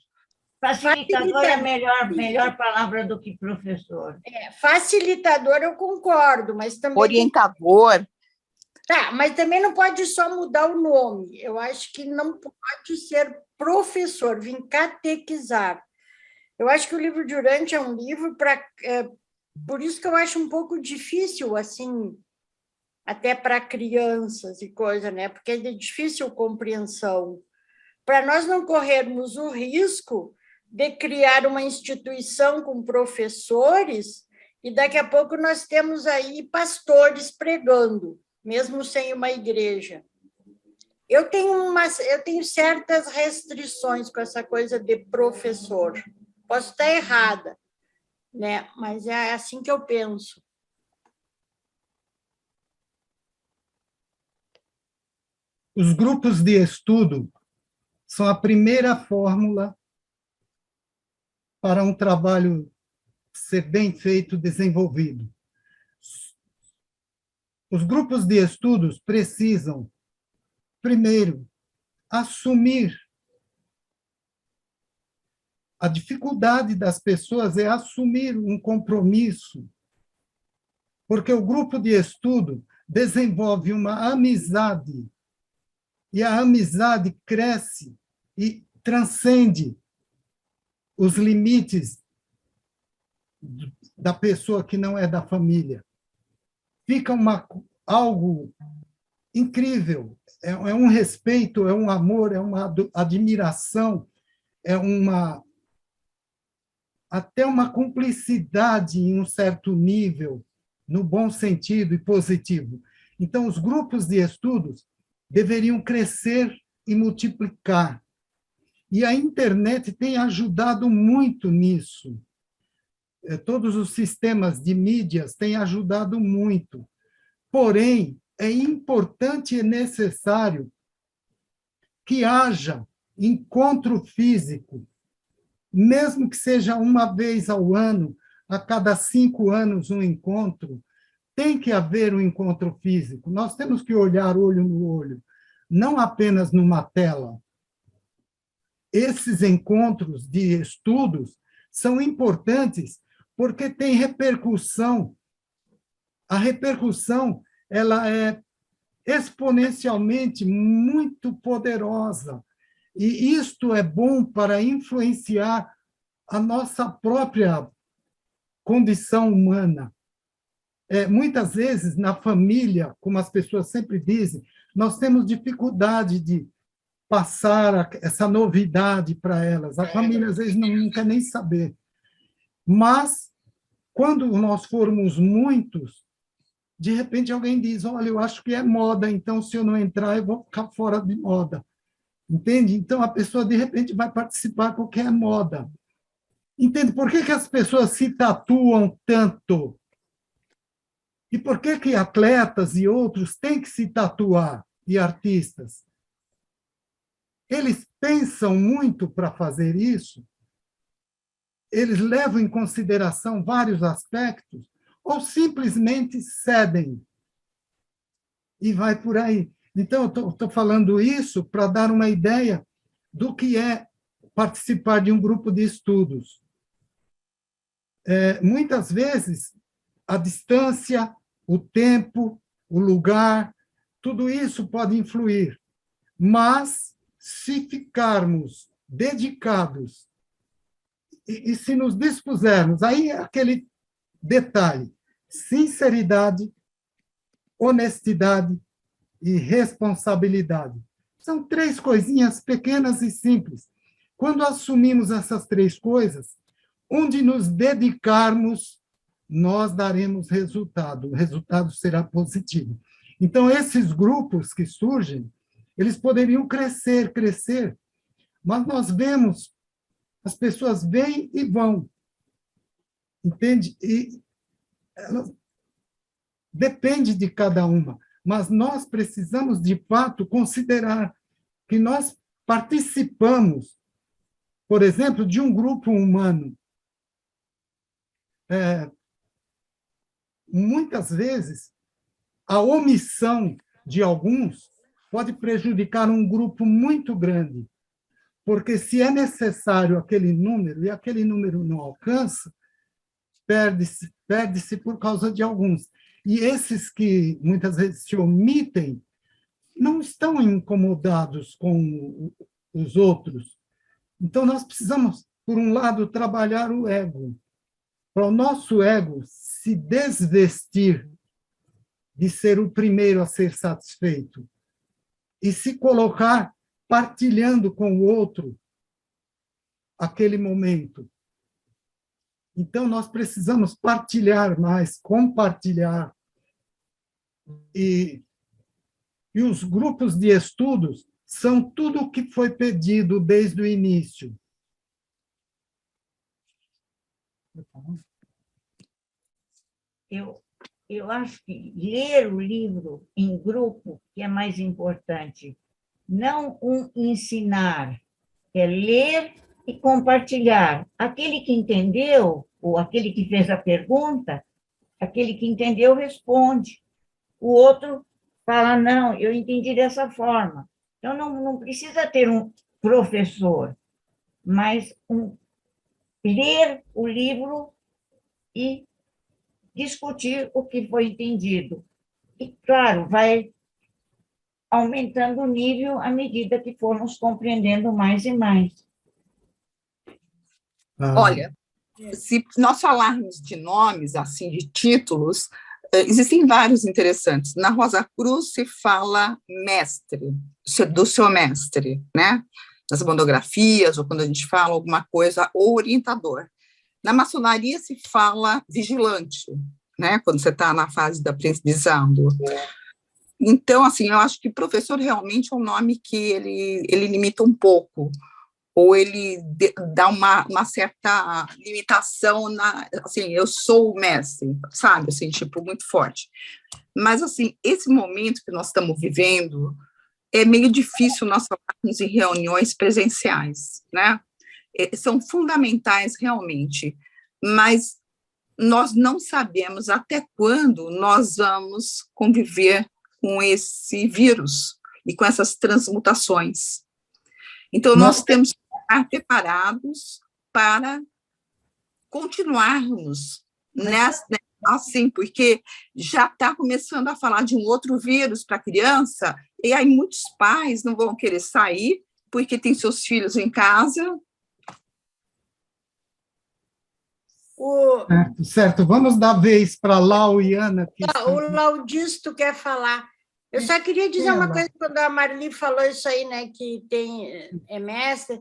Facilitador é a melhor palavra do que professor. Facilitador eu concordo, mas também... Orientador. Tá, mas também não pode só mudar o nome. Eu acho que não pode ser professor, vir catequizar. Eu acho que o livro de Urântia é um livro para... por isso que eu acho um pouco difícil, assim, até para crianças e coisa, né? Porque é de difícil compreensão. Para nós não corrermos o risco de criar uma instituição com professores e daqui a pouco nós temos aí pastores pregando, mesmo sem uma igreja. Eu tenho certas restrições com essa coisa de professor. Posso estar errada, né? Mas é assim que eu penso. Os grupos de estudo são a primeira fórmula para um trabalho ser bem feito, desenvolvido. Os grupos de estudos precisam, primeiro, assumir. A dificuldade das pessoas é assumir um compromisso, porque o grupo de estudo desenvolve uma amizade e a amizade cresce e transcende os limites da pessoa que não é da família. Fica algo incrível, é um respeito, é um amor, é uma admiração, é até uma cumplicidade em um certo nível, no bom sentido e positivo. Então, os grupos de estudos deveriam crescer e multiplicar. E a internet tem ajudado muito nisso. Todos os sistemas de mídias têm ajudado muito. Porém, é importante e necessário que haja encontro físico, mesmo que seja uma vez ao ano, a cada 5 anos um encontro, tem que haver um encontro físico. Nós temos que olhar olho no olho, não apenas numa tela. Esses encontros de estudos são importantes porque tem repercussão. A repercussão ela é exponencialmente muito poderosa. E isto é bom para influenciar a nossa própria condição humana. Muitas vezes, na família, como as pessoas sempre dizem, nós temos dificuldade de passar essa novidade para elas. A família, às vezes, não quer nem saber. Mas, quando nós formos muitos, de repente alguém diz, olha, eu acho que é moda, então, se eu não entrar, eu vou ficar fora de moda. Entende? Então, a pessoa, de repente, vai participar porque é moda. Entende? Por que as pessoas se tatuam tanto? E por que atletas e outros têm que se tatuar, e artistas? Eles pensam muito para fazer isso? Eles levam em consideração vários aspectos? Ou simplesmente cedem? E vai por aí. Então, eu estou falando isso para dar uma ideia do que é participar de um grupo de estudos. Muitas vezes, a distância, o tempo, o lugar, tudo isso pode influir. Mas, se ficarmos dedicados e se nos dispusermos, aí é aquele detalhe, sinceridade, honestidade e responsabilidade. São 3 coisinhas pequenas e simples. Quando assumimos essas 3 coisas, onde nos dedicarmos, nós daremos resultado. O resultado será positivo. Então, esses grupos que surgem, eles poderiam crescer, mas nós vemos, as pessoas vêm e vão. Entende? E depende de cada uma. Mas nós precisamos, de fato, considerar que nós participamos, por exemplo, de um grupo humano. Muitas vezes, a omissão de alguns pode prejudicar um grupo muito grande, porque se é necessário aquele número e aquele número não alcança, perde-se por causa de alguns. E esses que muitas vezes se omitem não estão incomodados com os outros. Então, nós precisamos, por um lado, trabalhar o ego, para o nosso ego se desvestir de ser o primeiro a ser satisfeito e se colocar partilhando com o outro aquele momento. Então, nós precisamos partilhar mais, compartilhar. E os grupos de estudos são tudo o que foi pedido desde o início. Eu acho que ler o livro em grupo que é mais importante. Não ensinar, é ler e compartilhar. Aquele que entendeu, ou aquele que fez a pergunta, aquele que entendeu responde. O outro fala, não, eu entendi dessa forma. Então, não precisa ter um professor, mas ler o livro e discutir o que foi entendido. E, claro, vai aumentando o nível à medida que formos compreendendo mais e mais. Olha, se nós falarmos de nomes, assim, de títulos, existem vários interessantes. Na Rosa Cruz se fala mestre, do seu mestre, né? Nas monografias, ou quando a gente fala alguma coisa, ou orientador. Na maçonaria se fala vigilante, né? Quando você está na fase da aprendizado. Então, assim, eu acho que professor realmente é um nome que ele limita um pouco, ou ele dá uma certa limitação assim, eu sou o mestre, sabe, assim, tipo, muito forte. Mas, assim, esse momento que nós estamos vivendo, é meio difícil nós falarmos em reuniões presenciais, né? São fundamentais, realmente, mas nós não sabemos até quando nós vamos conviver com esse vírus e com essas transmutações. Então, nós temos que estar preparados para continuarmos assim, porque já está começando a falar de um outro vírus para a criança, e aí muitos pais não vão querer sair, porque tem seus filhos em casa. Certo, vamos dar vez para Lau e Ana. O Laudisto quer falar. Eu só queria dizer uma coisa, quando a Marli falou isso aí, né, que é mestre,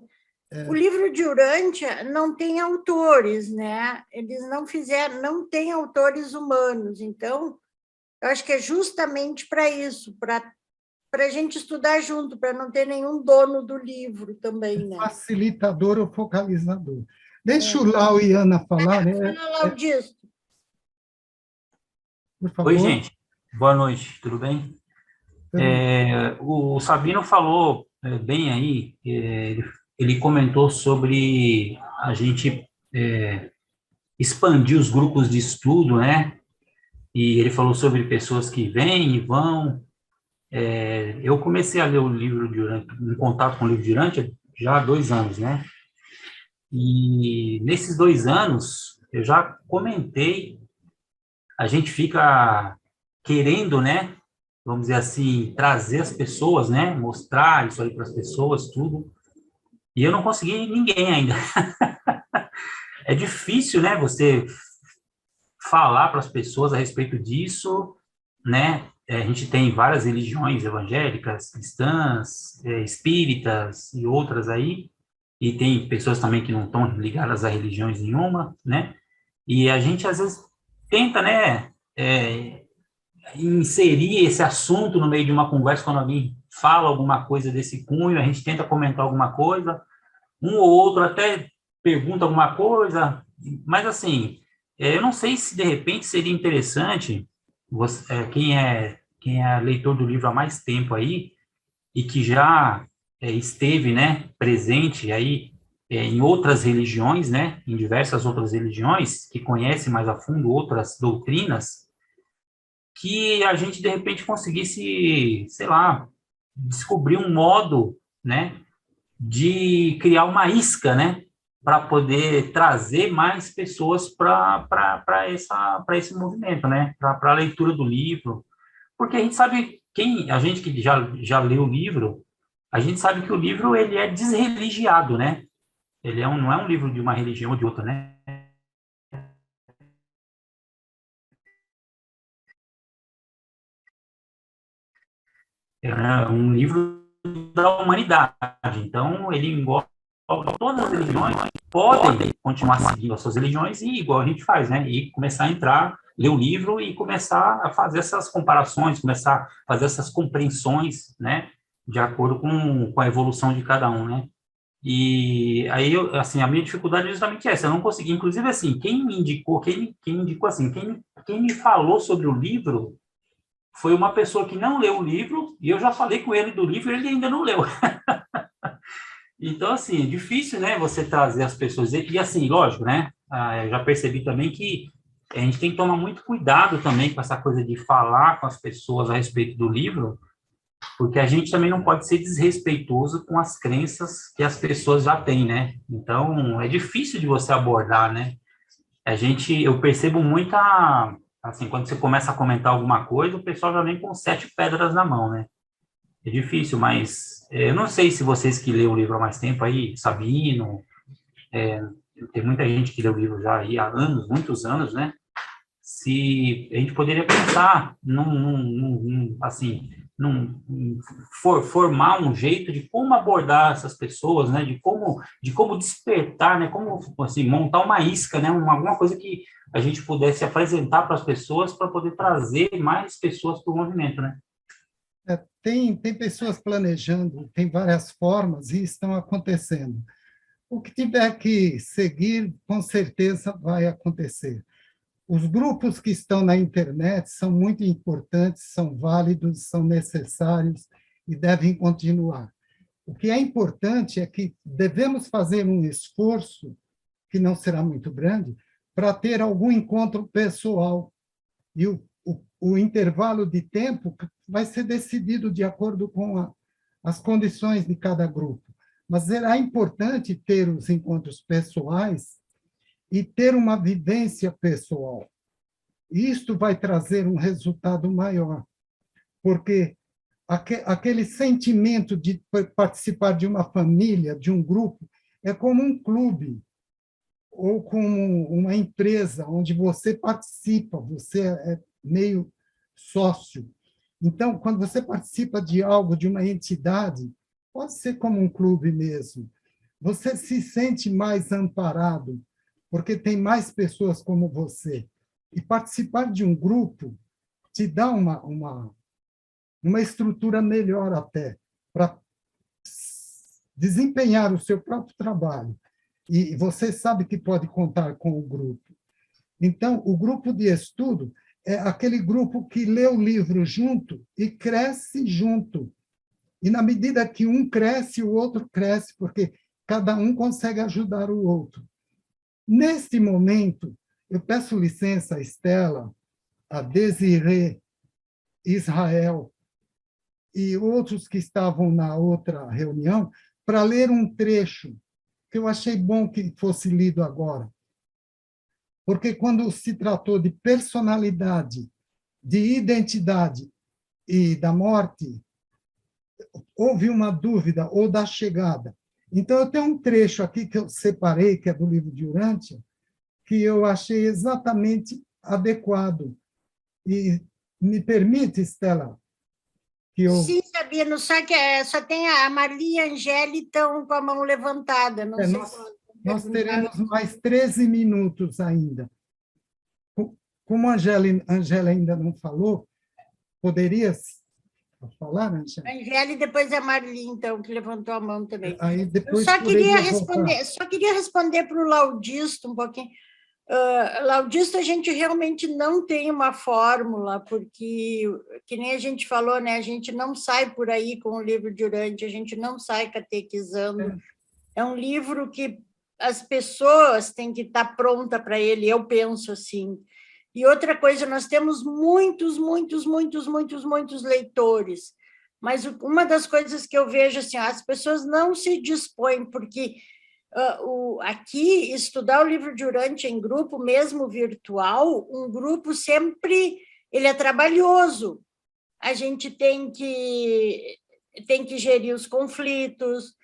o livro de Urântia não tem autores, né? Eles não têm autores humanos, então, eu acho que é justamente para isso, para a gente estudar junto, para não ter nenhum dono do livro também, né? Facilitador ou focalizador. Deixa o Lau e Ana falar, né? Laudisto. Por favor. Oi, gente. Boa noite, tudo bem? O Sabino falou bem aí, ele comentou sobre a gente expandir os grupos de estudo, né? E ele falou sobre pessoas que vêm e vão. Eu comecei a ler o livro de Urântia, em contato com o livro de Urântia, já há 2 anos, né? E nesses 2 anos, eu já comentei, a gente fica querendo, né? Vamos dizer assim, trazer as pessoas, né? Mostrar isso aí para as pessoas, tudo. E eu não consegui ninguém ainda. É difícil, né? Você falar para as pessoas a respeito disso, né? A gente tem várias religiões evangélicas, cristãs, espíritas e outras aí, e tem pessoas também que não estão ligadas a religiões nenhuma, né? E a gente, às vezes, tenta, né? Inserir esse assunto no meio de uma conversa, quando alguém fala alguma coisa desse cunho, a gente tenta comentar alguma coisa, um ou outro até pergunta alguma coisa, mas assim, eu não sei se de repente seria interessante, quem é leitor do livro há mais tempo aí, e que já esteve, né, presente aí em outras religiões, né, em diversas outras religiões, que conhece mais a fundo outras doutrinas, que a gente, de repente, conseguisse, sei lá, descobrir um modo, né, de criar uma isca, né, para poder trazer mais pessoas para esse movimento, né, para a leitura do livro, porque a gente sabe, a gente que já leu o livro, a gente sabe que o livro, ele é desreligiado, né, ele não é um livro de uma religião ou de outra, né, é um livro da humanidade. Então, ele engloba todas as religiões, podem continuar seguindo as suas religiões e igual a gente faz, né? E começar a entrar, ler o livro e começar a fazer essas comparações, começar a fazer essas compreensões, né? De acordo com a evolução de cada um, né? E aí, assim, a minha dificuldade é justamente essa, eu não consegui, inclusive, assim, quem me indicou assim, quem me falou sobre o livro foi uma pessoa que não leu o livro, e eu já falei com ele do livro, e ele ainda não leu. Então, assim, é difícil, né, você trazer as pessoas, e assim, lógico, né, eu já percebi também que a gente tem que tomar muito cuidado também com essa coisa de falar com as pessoas a respeito do livro, porque a gente também não pode ser desrespeitoso com as crenças que as pessoas já têm, né, então é difícil de você abordar, né, eu percebo muita, assim, quando você começa a comentar alguma coisa, o pessoal já vem com 7 pedras na mão, né? é difícil, mas eu não sei se vocês que lêem o livro há mais tempo aí, Sabino, tem muita gente que lê o livro já aí há anos, muitos anos, né? Se a gente poderia pensar assim, formar um jeito de como abordar essas pessoas, né? De como despertar, né? Como assim, montar uma isca, né? Alguma coisa que a gente pudesse apresentar para as pessoas para poder trazer mais pessoas para o movimento, né? Tem pessoas planejando, tem várias formas e estão acontecendo. O que tiver que seguir, com certeza vai acontecer. Os grupos que estão na internet são muito importantes, são válidos, são necessários e devem continuar. O que é importante é que devemos fazer um esforço, que não será muito grande, para ter algum encontro pessoal. E o intervalo de tempo vai ser decidido de acordo com as condições de cada grupo. Mas será importante ter os encontros pessoais e ter uma vivência pessoal. Isto vai trazer um resultado maior, porque aquele sentimento de participar de uma família, de um grupo, é como um clube, ou como uma empresa, onde você participa, você é meio sócio. Então, quando você participa de algo, de uma entidade, pode ser como um clube mesmo, você se sente mais amparado, porque tem mais pessoas como você. E participar de um grupo te dá uma estrutura melhor até, para desempenhar o seu próprio trabalho. E você sabe que pode contar com o grupo. Então, o grupo de estudo é aquele grupo que lê o livro junto e cresce junto. E, na medida que um cresce, o outro cresce, porque cada um consegue ajudar o outro. Neste momento, eu peço licença a Estela, a Desirê, Israel e outros que estavam na outra reunião, para ler um trecho que eu achei bom que fosse lido agora. Porque quando se tratou de personalidade, de identidade e da morte, houve uma dúvida, ou da chegada. Então, eu tenho um trecho aqui que eu separei, que é do livro de Urântia, que eu achei exatamente adequado. E me permite, Estela, que eu... Sim, Sabino, só que só tem a Marli e a Angélica estão com a mão levantada. Não sei nós teremos mais 13 minutos ainda. Como a Angélica ainda não falou, poderia falar, Angélica? A Angélica e depois a Marli, então, que levantou a mão também. Aí depois Eu só queria voltar. responder para o Laudisto um pouquinho. Laudisto, a gente realmente não tem uma fórmula, porque, que nem a gente falou, né? A gente não sai por aí com o livro de Urântia, a gente não sai catequizando. É um livro que as pessoas têm que estar prontas para ele, eu penso assim. E outra coisa, nós temos muitos leitores, mas uma das coisas que eu vejo, assim, as pessoas não se dispõem, porque aqui, estudar o livro de Urântia em grupo, mesmo virtual, um grupo sempre, ele é trabalhoso. A gente tem que gerir os conflitos,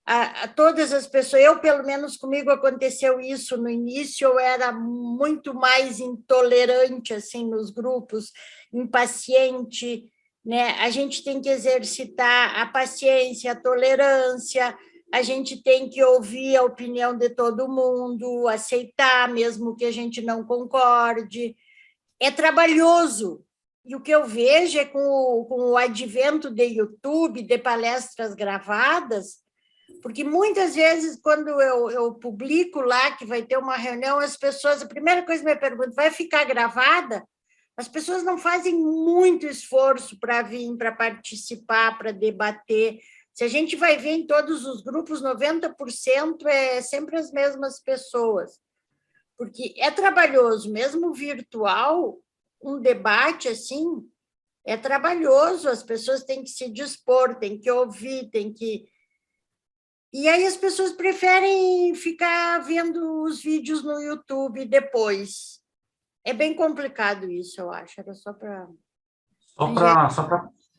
a todas as pessoas, eu, pelo menos comigo, aconteceu isso no início, eu era muito mais intolerante, assim, nos grupos, impaciente, né? A gente tem que exercitar a paciência, a tolerância, a gente tem que ouvir a opinião de todo mundo, aceitar, mesmo que a gente não concorde. É trabalhoso. E o que eu vejo é com o advento de YouTube, de palestras gravadas, porque muitas vezes, quando eu publico lá que vai ter uma reunião, as pessoas, a primeira coisa que me perguntam, vai ficar gravada? As pessoas não fazem muito esforço para vir, para participar, para debater. Se a gente vai ver em todos os grupos, 90% é sempre as mesmas pessoas, porque é trabalhoso, mesmo virtual, um debate assim, é trabalhoso, as pessoas têm que se dispor, têm que ouvir, têm que... E aí as pessoas preferem ficar vendo os vídeos no YouTube depois. É bem complicado isso, eu acho. Era só para...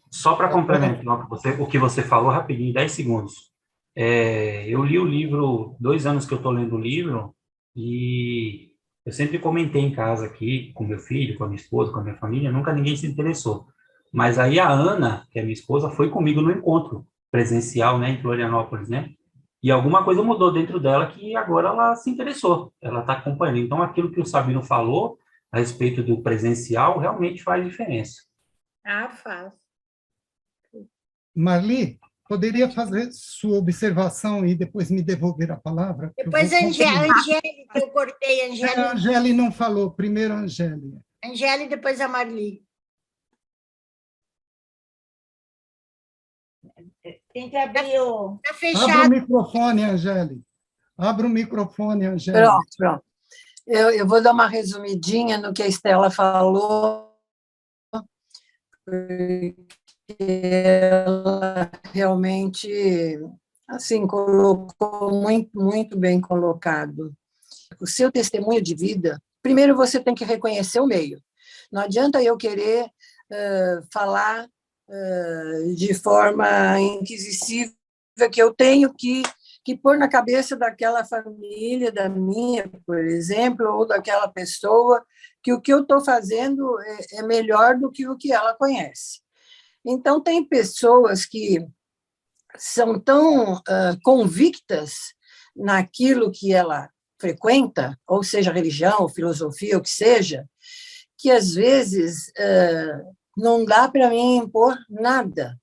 Só para complementar o que você falou rapidinho, 10 segundos. Eu li o livro, 2 anos que eu estou lendo o livro, e eu sempre comentei em casa aqui, com meu filho, com a minha esposa, com a minha família, nunca ninguém se interessou. Mas aí a Ana, que é minha esposa, foi comigo no encontro presencial, né, em Florianópolis, né? E alguma coisa mudou dentro dela que agora ela se interessou, ela está acompanhando. Então, aquilo que o Sabino falou a respeito do presencial realmente faz diferença. Ah, faz. Marli, poderia fazer sua observação e depois me devolver a palavra? Depois a Angélica, eu cortei a Angélica. A Angélica não falou, primeiro a Angélica. Angélica e depois a Marli. Tem que abrir o... Está Abra o fechado. microfone, Angélica. Abra o microfone, Angélica. Pronto. Eu vou dar uma resumidinha no que a Estela falou, porque ela realmente, assim, colocou muito bem colocado. O seu testemunho de vida, primeiro você tem que reconhecer o meio. Não adianta eu querer falar de forma inquisitiva que eu tenho que pôr na cabeça daquela família, da minha, por exemplo, ou daquela pessoa, que o que eu estou fazendo é melhor do que o que ela conhece. Então, tem pessoas que são tão convictas naquilo que ela frequenta, ou seja, religião, filosofia, o que seja, que às vezes não dá para mim impor nada.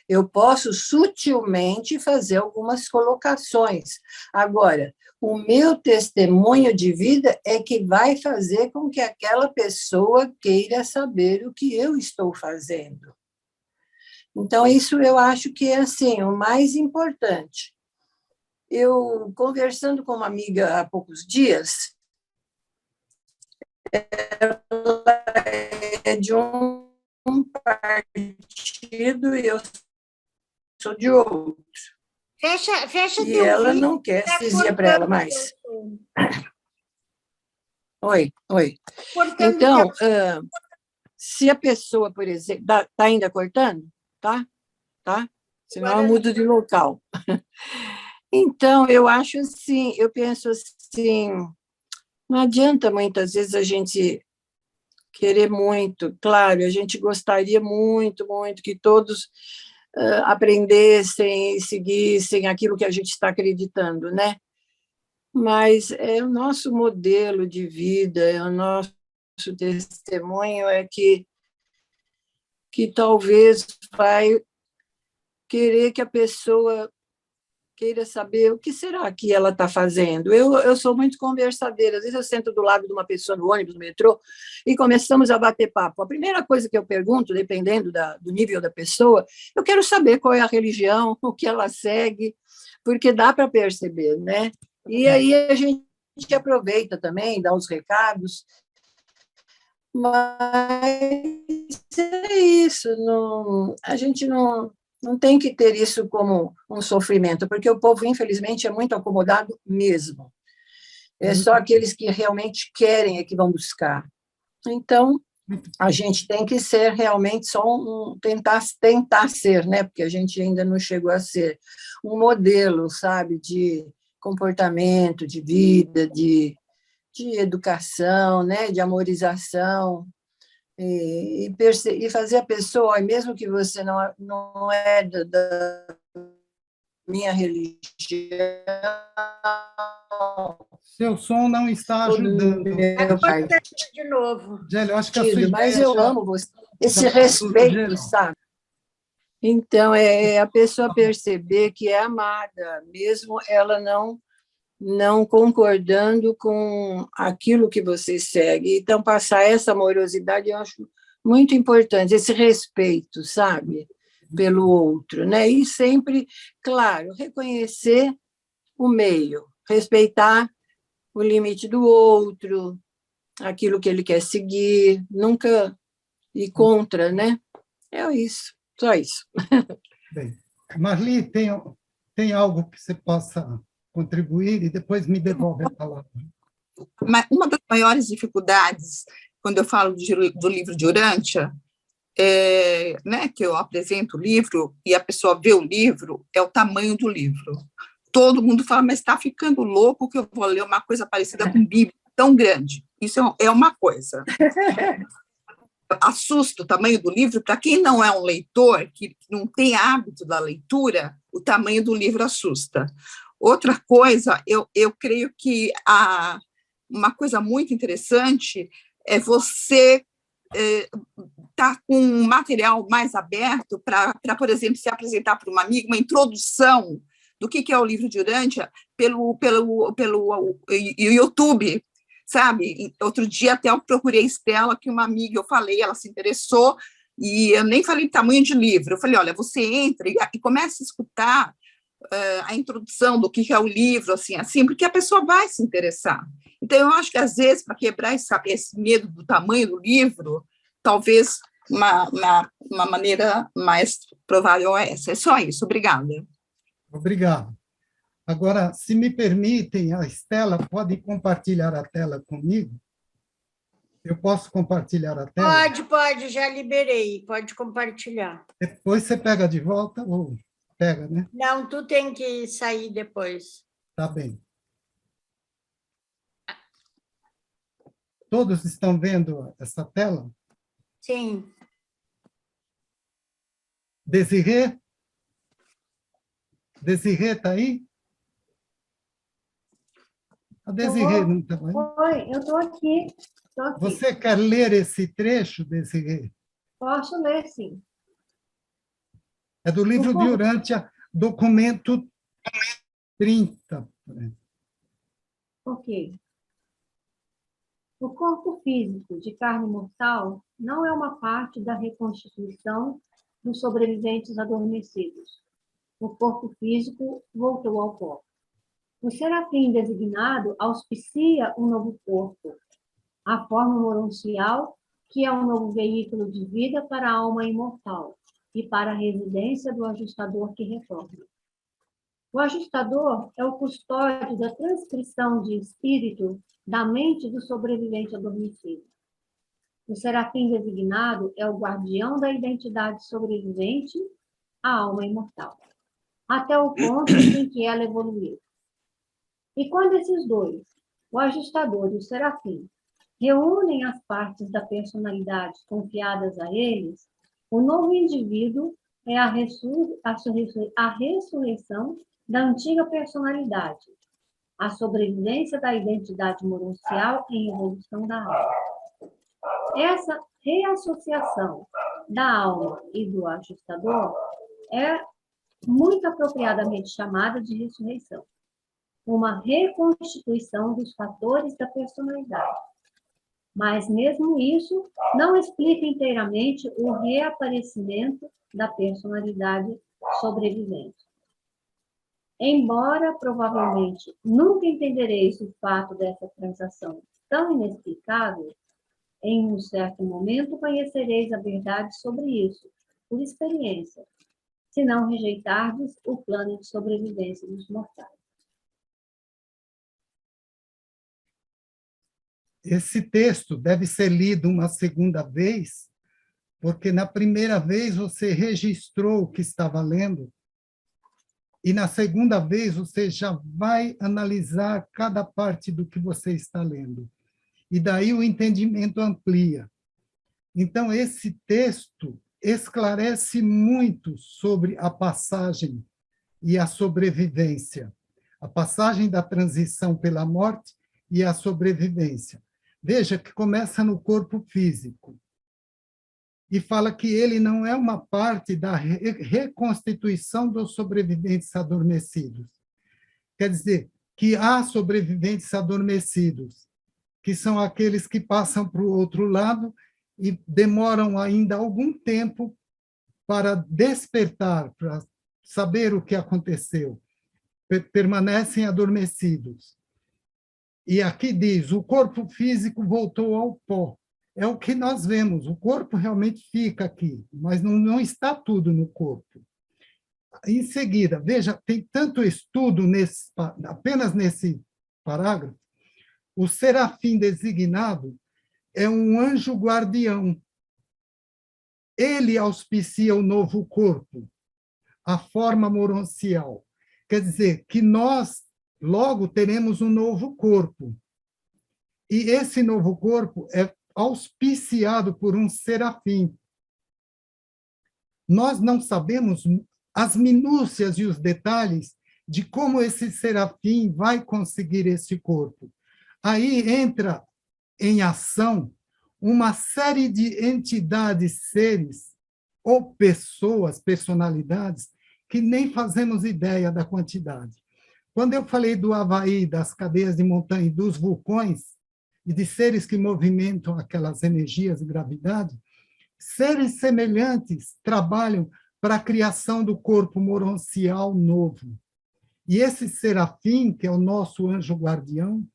Eu posso sutilmente fazer algumas colocações. Agora, o meu testemunho de vida é que vai fazer com que aquela pessoa queira saber o que eu estou fazendo. Então, isso eu acho que é assim, o mais importante. Eu, conversando com uma amiga há poucos dias, ela é de um partido e eu sou de outro. Fecha e ela vídeo, não quer, tá dizia para ela mais. Oi. Cortando Então, se a pessoa, por exemplo, está ainda cortando? Tá? Senão eu mudo de local. Então, eu acho assim, eu penso assim, não adianta muitas vezes a gente querer muito. Claro, a gente gostaria muito que todos aprendessem e seguissem aquilo que a gente está acreditando, né? Mas é o nosso modelo de vida, é o nosso testemunho, é que talvez vai querer que a pessoa queira saber o que será que ela está fazendo. Eu sou muito conversadeira, às vezes eu sento do lado de uma pessoa no ônibus, no metrô, e começamos a bater papo. A primeira coisa que eu pergunto, dependendo do nível da pessoa, eu quero saber qual é a religião, o que ela segue, porque dá para perceber, né? E aí a gente aproveita também, dá os recados, mas é isso, a gente não tem que ter isso como um sofrimento, porque o povo, infelizmente, é muito acomodado mesmo. É só aqueles que realmente querem é que vão buscar. Então, a gente tem que ser realmente só tentar ser, né? Porque a gente ainda não chegou a ser um modelo, sabe, de comportamento, de vida, de educação, né? De amorização. E fazer a pessoa, mesmo que você não é da minha religião... Seu som não está ajudando. de novo. Angélica, eu acho que a sua ideia... Mas eu amo você. Esse respeito, sabe? Então, é a pessoa perceber que é amada, mesmo ela não concordando com aquilo que você segue. Então, passar essa amorosidade, eu acho muito importante, esse respeito, sabe, pelo outro, né? E sempre, claro, reconhecer o meio, respeitar o limite do outro, aquilo que ele quer seguir, nunca ir contra, né? É isso, só isso. Bem, Marli, tem algo que você possa contribuir e depois me devolve a palavra. Uma das maiores dificuldades, quando eu falo do livro de Urântia, né, que eu apresento o livro e a pessoa vê o livro, é o tamanho do livro. Todo mundo fala, mas está ficando louco que eu vou ler uma coisa parecida com Bíblia tão grande. Isso é uma coisa. Assusta o tamanho do livro. Para quem não é um leitor, que não tem hábito da leitura, o tamanho do livro assusta. Outra coisa, eu creio que uma coisa muito interessante é você estar com um material mais aberto para, por exemplo, se apresentar para uma amiga, uma introdução do que é o livro de Urântia pelo YouTube, sabe? Outro dia até eu procurei Estela, que uma amiga eu falei, ela se interessou, e eu nem falei tamanho de livro, eu falei, olha, você entra e começa a escutar a introdução do que é o livro, assim, porque a pessoa vai se interessar. Então, eu acho que, às vezes, para quebrar esse medo do tamanho do livro, talvez uma maneira mais provável é essa. É só isso. Obrigada. Obrigado. Agora, se me permitem, a Estela pode compartilhar a tela comigo? Eu posso compartilhar a tela? Pode, já liberei, pode compartilhar. Depois você pega de volta, ou pega, né? Não, tu tem que sair depois. Tá bem. Todos estão vendo essa tela? Sim. Desirê? Desirê está aí? A Desirê não está aí? Oi, eu estou aqui. Você quer ler esse trecho, Desirê? Posso ler, sim. É do livro de Urântia, documento 30. Ok. O corpo físico de carne mortal não é uma parte da reconstituição dos sobreviventes adormecidos. O corpo físico voltou ao pó. O serafim designado auspicia um novo corpo, a forma moroncial, que é um novo veículo de vida para a alma imortal e para a residência do ajustador que retorna. O ajustador é o custódio da transcrição de espírito da mente do sobrevivente adormecido. O serafim designado é o guardião da identidade sobrevivente, a alma imortal, até o ponto em que ela evoluiu. E quando esses dois, o ajustador e o serafim, reúnem as partes da personalidade confiadas a eles, o novo indivíduo é a ressurreição da antiga personalidade, a sobrevivência da identidade moroncial em evolução da alma. Essa reassociação da alma e do ajustador é muito apropriadamente chamada de ressurreição, uma reconstituição dos fatores da personalidade. Mas mesmo isso não explica inteiramente o reaparecimento da personalidade sobrevivente. Embora provavelmente nunca entendereis o fato dessa transação tão inexplicável, em um certo momento conhecereis a verdade sobre isso, por experiência, se não rejeitardes o plano de sobrevivência dos mortais. Esse texto deve ser lido uma segunda vez, porque na primeira vez você registrou o que estava lendo, e na segunda vez você já vai analisar cada parte do que você está lendo. E daí o entendimento amplia. Então, esse texto esclarece muito sobre a passagem e a sobrevivência, a passagem da transição pela morte e a sobrevivência. Veja que começa no corpo físico e fala que ele não é uma parte da reconstituição dos sobreviventes adormecidos. Quer dizer, que há sobreviventes adormecidos, que são aqueles que passam para o outro lado e demoram ainda algum tempo para despertar, para saber o que aconteceu. Permanecem adormecidos. E aqui diz, o corpo físico voltou ao pó. É o que nós vemos, o corpo realmente fica aqui, mas não está tudo no corpo. Em seguida, veja, tem tanto estudo apenas nesse parágrafo. O serafim designado é um anjo guardião. ele auspicia o novo corpo, a forma moroncial. Quer dizer, que nós logo teremos um novo corpo. E esse novo corpo é auspiciado por um serafim. Nós não sabemos as minúcias e os detalhes de como esse serafim vai conseguir esse corpo. Aí entra em ação uma série de entidades, seres ou pessoas, personalidades, que nem fazemos ideia da quantidade. Quando eu falei do Havaí, das cadeias de montanha e dos vulcões, e de seres que movimentam aquelas energias de gravidade, seres semelhantes trabalham para a criação do corpo moroncial novo. E esse serafim, que é o nosso anjo guardião,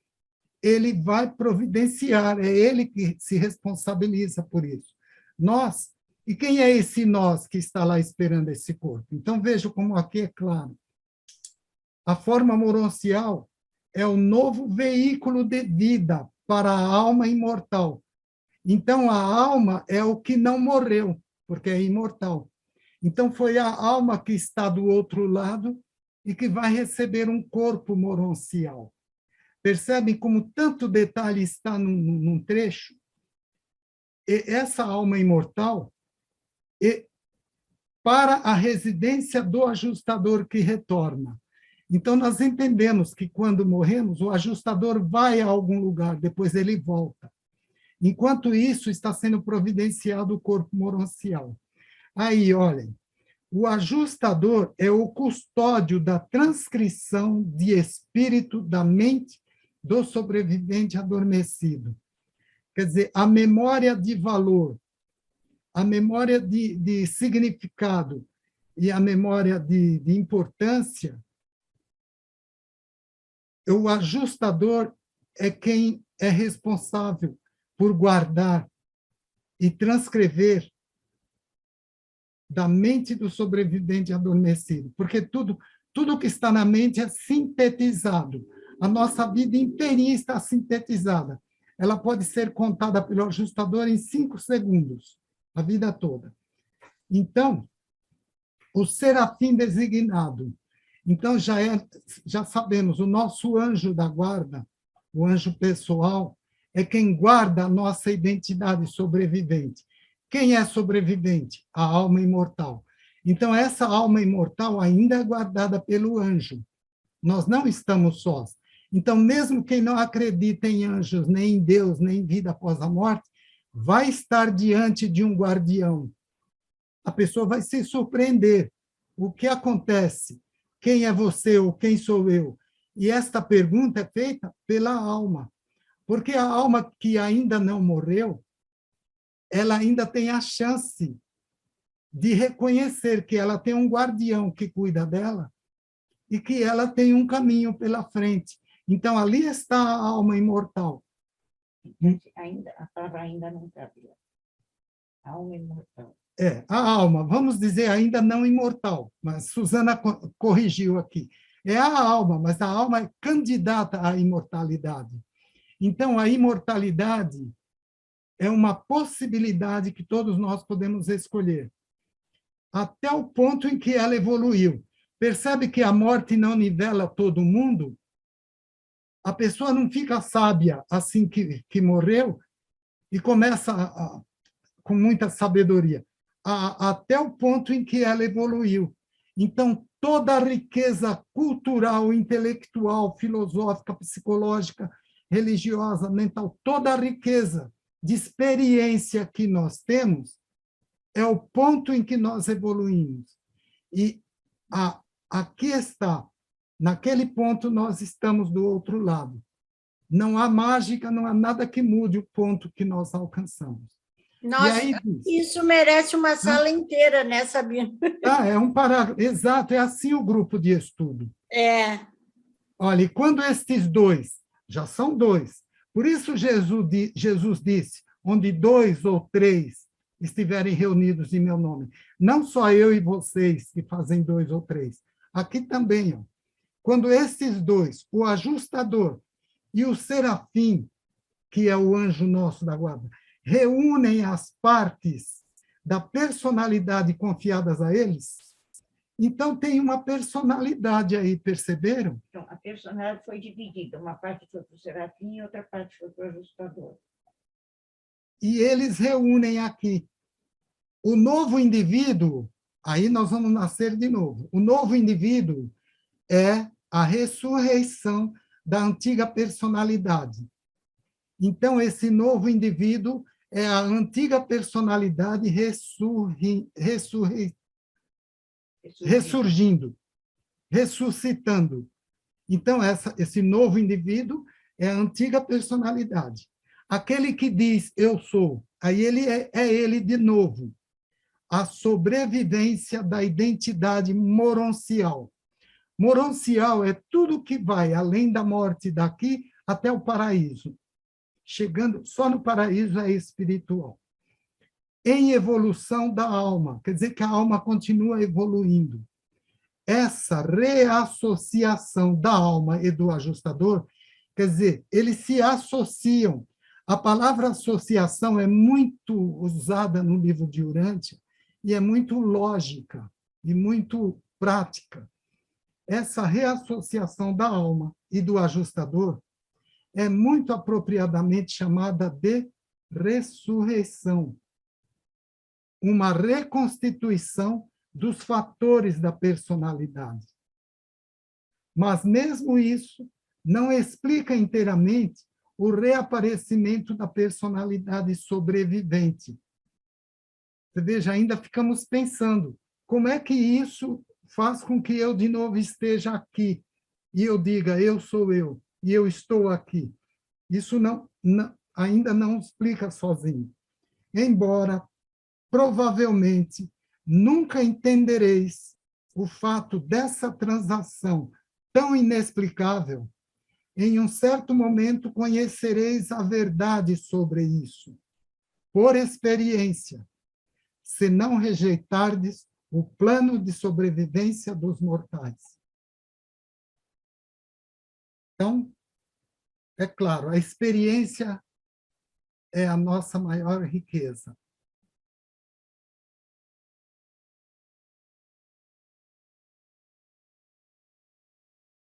ele vai providenciar, é ele que se responsabiliza por isso. Nós, e quem é esse nós que está lá esperando esse corpo? Então, veja como aqui é claro. A forma moroncial é o novo veículo de vida para a alma imortal. Então, a alma é o que não morreu, porque é imortal. Então, foi a alma que está do outro lado e que vai receber um corpo moroncial. Percebem como tanto detalhe está num trecho? E essa alma imortal, para a residência do ajustador que retorna. Então, nós entendemos que, quando morremos, o ajustador vai a algum lugar, depois ele volta. Enquanto isso, está sendo providenciado o corpo moroncial. Aí, olhem, o ajustador é o custódio da transcrição de espírito da mente do sobrevivente adormecido. Quer dizer, a memória de valor, a memória de significado e a memória de importância, o ajustador é quem é responsável por guardar e transcrever da mente do sobrevivente adormecido, porque tudo que está na mente é sintetizado. A nossa vida inteirinha está sintetizada. Ela pode ser contada pelo ajustador em 5 segundos, a vida toda. Então, o serafim designado. Então, já sabemos, o nosso anjo da guarda, o anjo pessoal, é quem guarda a nossa identidade sobrevivente. Quem é sobrevivente? A alma imortal. Então, essa alma imortal ainda é guardada pelo anjo. Nós não estamos sós. Então, mesmo quem não acredita em anjos, nem em Deus, nem em vida após a morte, vai estar diante de um guardião. A pessoa vai se surpreender. O que acontece? Quem é você ou quem sou eu? E esta pergunta é feita pela alma. Porque a alma que ainda não morreu, ela ainda tem a chance de reconhecer que ela tem um guardião que cuida dela e que ela tem um caminho pela frente. Então, ali está a alma imortal. A palavra ainda não cabia. A alma imortal. É, a alma, vamos dizer ainda não imortal, mas Suzana corrigiu aqui. É a alma, mas a alma é candidata à imortalidade. Então, a imortalidade é uma possibilidade que todos nós podemos escolher, até o ponto em que ela evoluiu. Percebe que a morte não nivela todo mundo? A pessoa não fica sábia assim que morreu e começa com muita sabedoria, até o ponto em que ela evoluiu. Então, toda a riqueza cultural, intelectual, filosófica, psicológica, religiosa, mental, toda a riqueza de experiência que nós temos é o ponto em que nós evoluímos. E aqui está, naquele ponto nós estamos do outro lado. Não há mágica, não há nada que mude o ponto que nós alcançamos. Nossa, aí, isso merece uma sala inteira, né, Sabina? É um parágrafo, exato, é assim o grupo de estudo. É. Olha, e quando estes dois, já são dois, por isso Jesus disse, onde 2 ou 3 estiverem reunidos em meu nome, não só eu e vocês que fazem 2 ou 3, aqui também, ó, quando estes dois, o ajustador e o serafim, que é o anjo nosso da guarda, reúnem as partes da personalidade confiadas a eles. Então, tem uma personalidade aí, perceberam? Então, a personalidade foi dividida, uma parte foi para o Serafim e outra parte foi para o ajustador. E eles reúnem aqui. O novo indivíduo, aí nós vamos nascer de novo. O novo indivíduo é a ressurreição da antiga personalidade. Então, esse novo indivíduo é a antiga personalidade ressurgindo, ressuscitando. Então, esse novo indivíduo é a antiga personalidade. Aquele que diz, eu sou, aí ele é ele de novo. A sobrevivência da identidade moroncial. Moroncial é tudo que vai além da morte daqui até o paraíso. Chegando, só no paraíso é espiritual. Em evolução da alma, quer dizer que a alma continua evoluindo. Essa reassociação da alma e do ajustador, quer dizer, eles se associam. A palavra associação é muito usada no livro de Urântia e é muito lógica e muito prática. Essa reassociação da alma e do ajustador é muito apropriadamente chamada de ressurreição, uma reconstituição dos fatores da personalidade. Mas, mesmo isso, não explica inteiramente o reaparecimento da personalidade sobrevivente. Você veja, ainda ficamos pensando, como é que isso faz com que eu, de novo, esteja aqui e eu diga, eu sou eu, e eu estou aqui? Isso ainda não explica sozinho. Embora, provavelmente, nunca entendereis o fato dessa transação tão inexplicável, em um certo momento conhecereis a verdade sobre isso, por experiência, se não rejeitardes o plano de sobrevivência dos mortais. Então, é claro, a experiência é a nossa maior riqueza.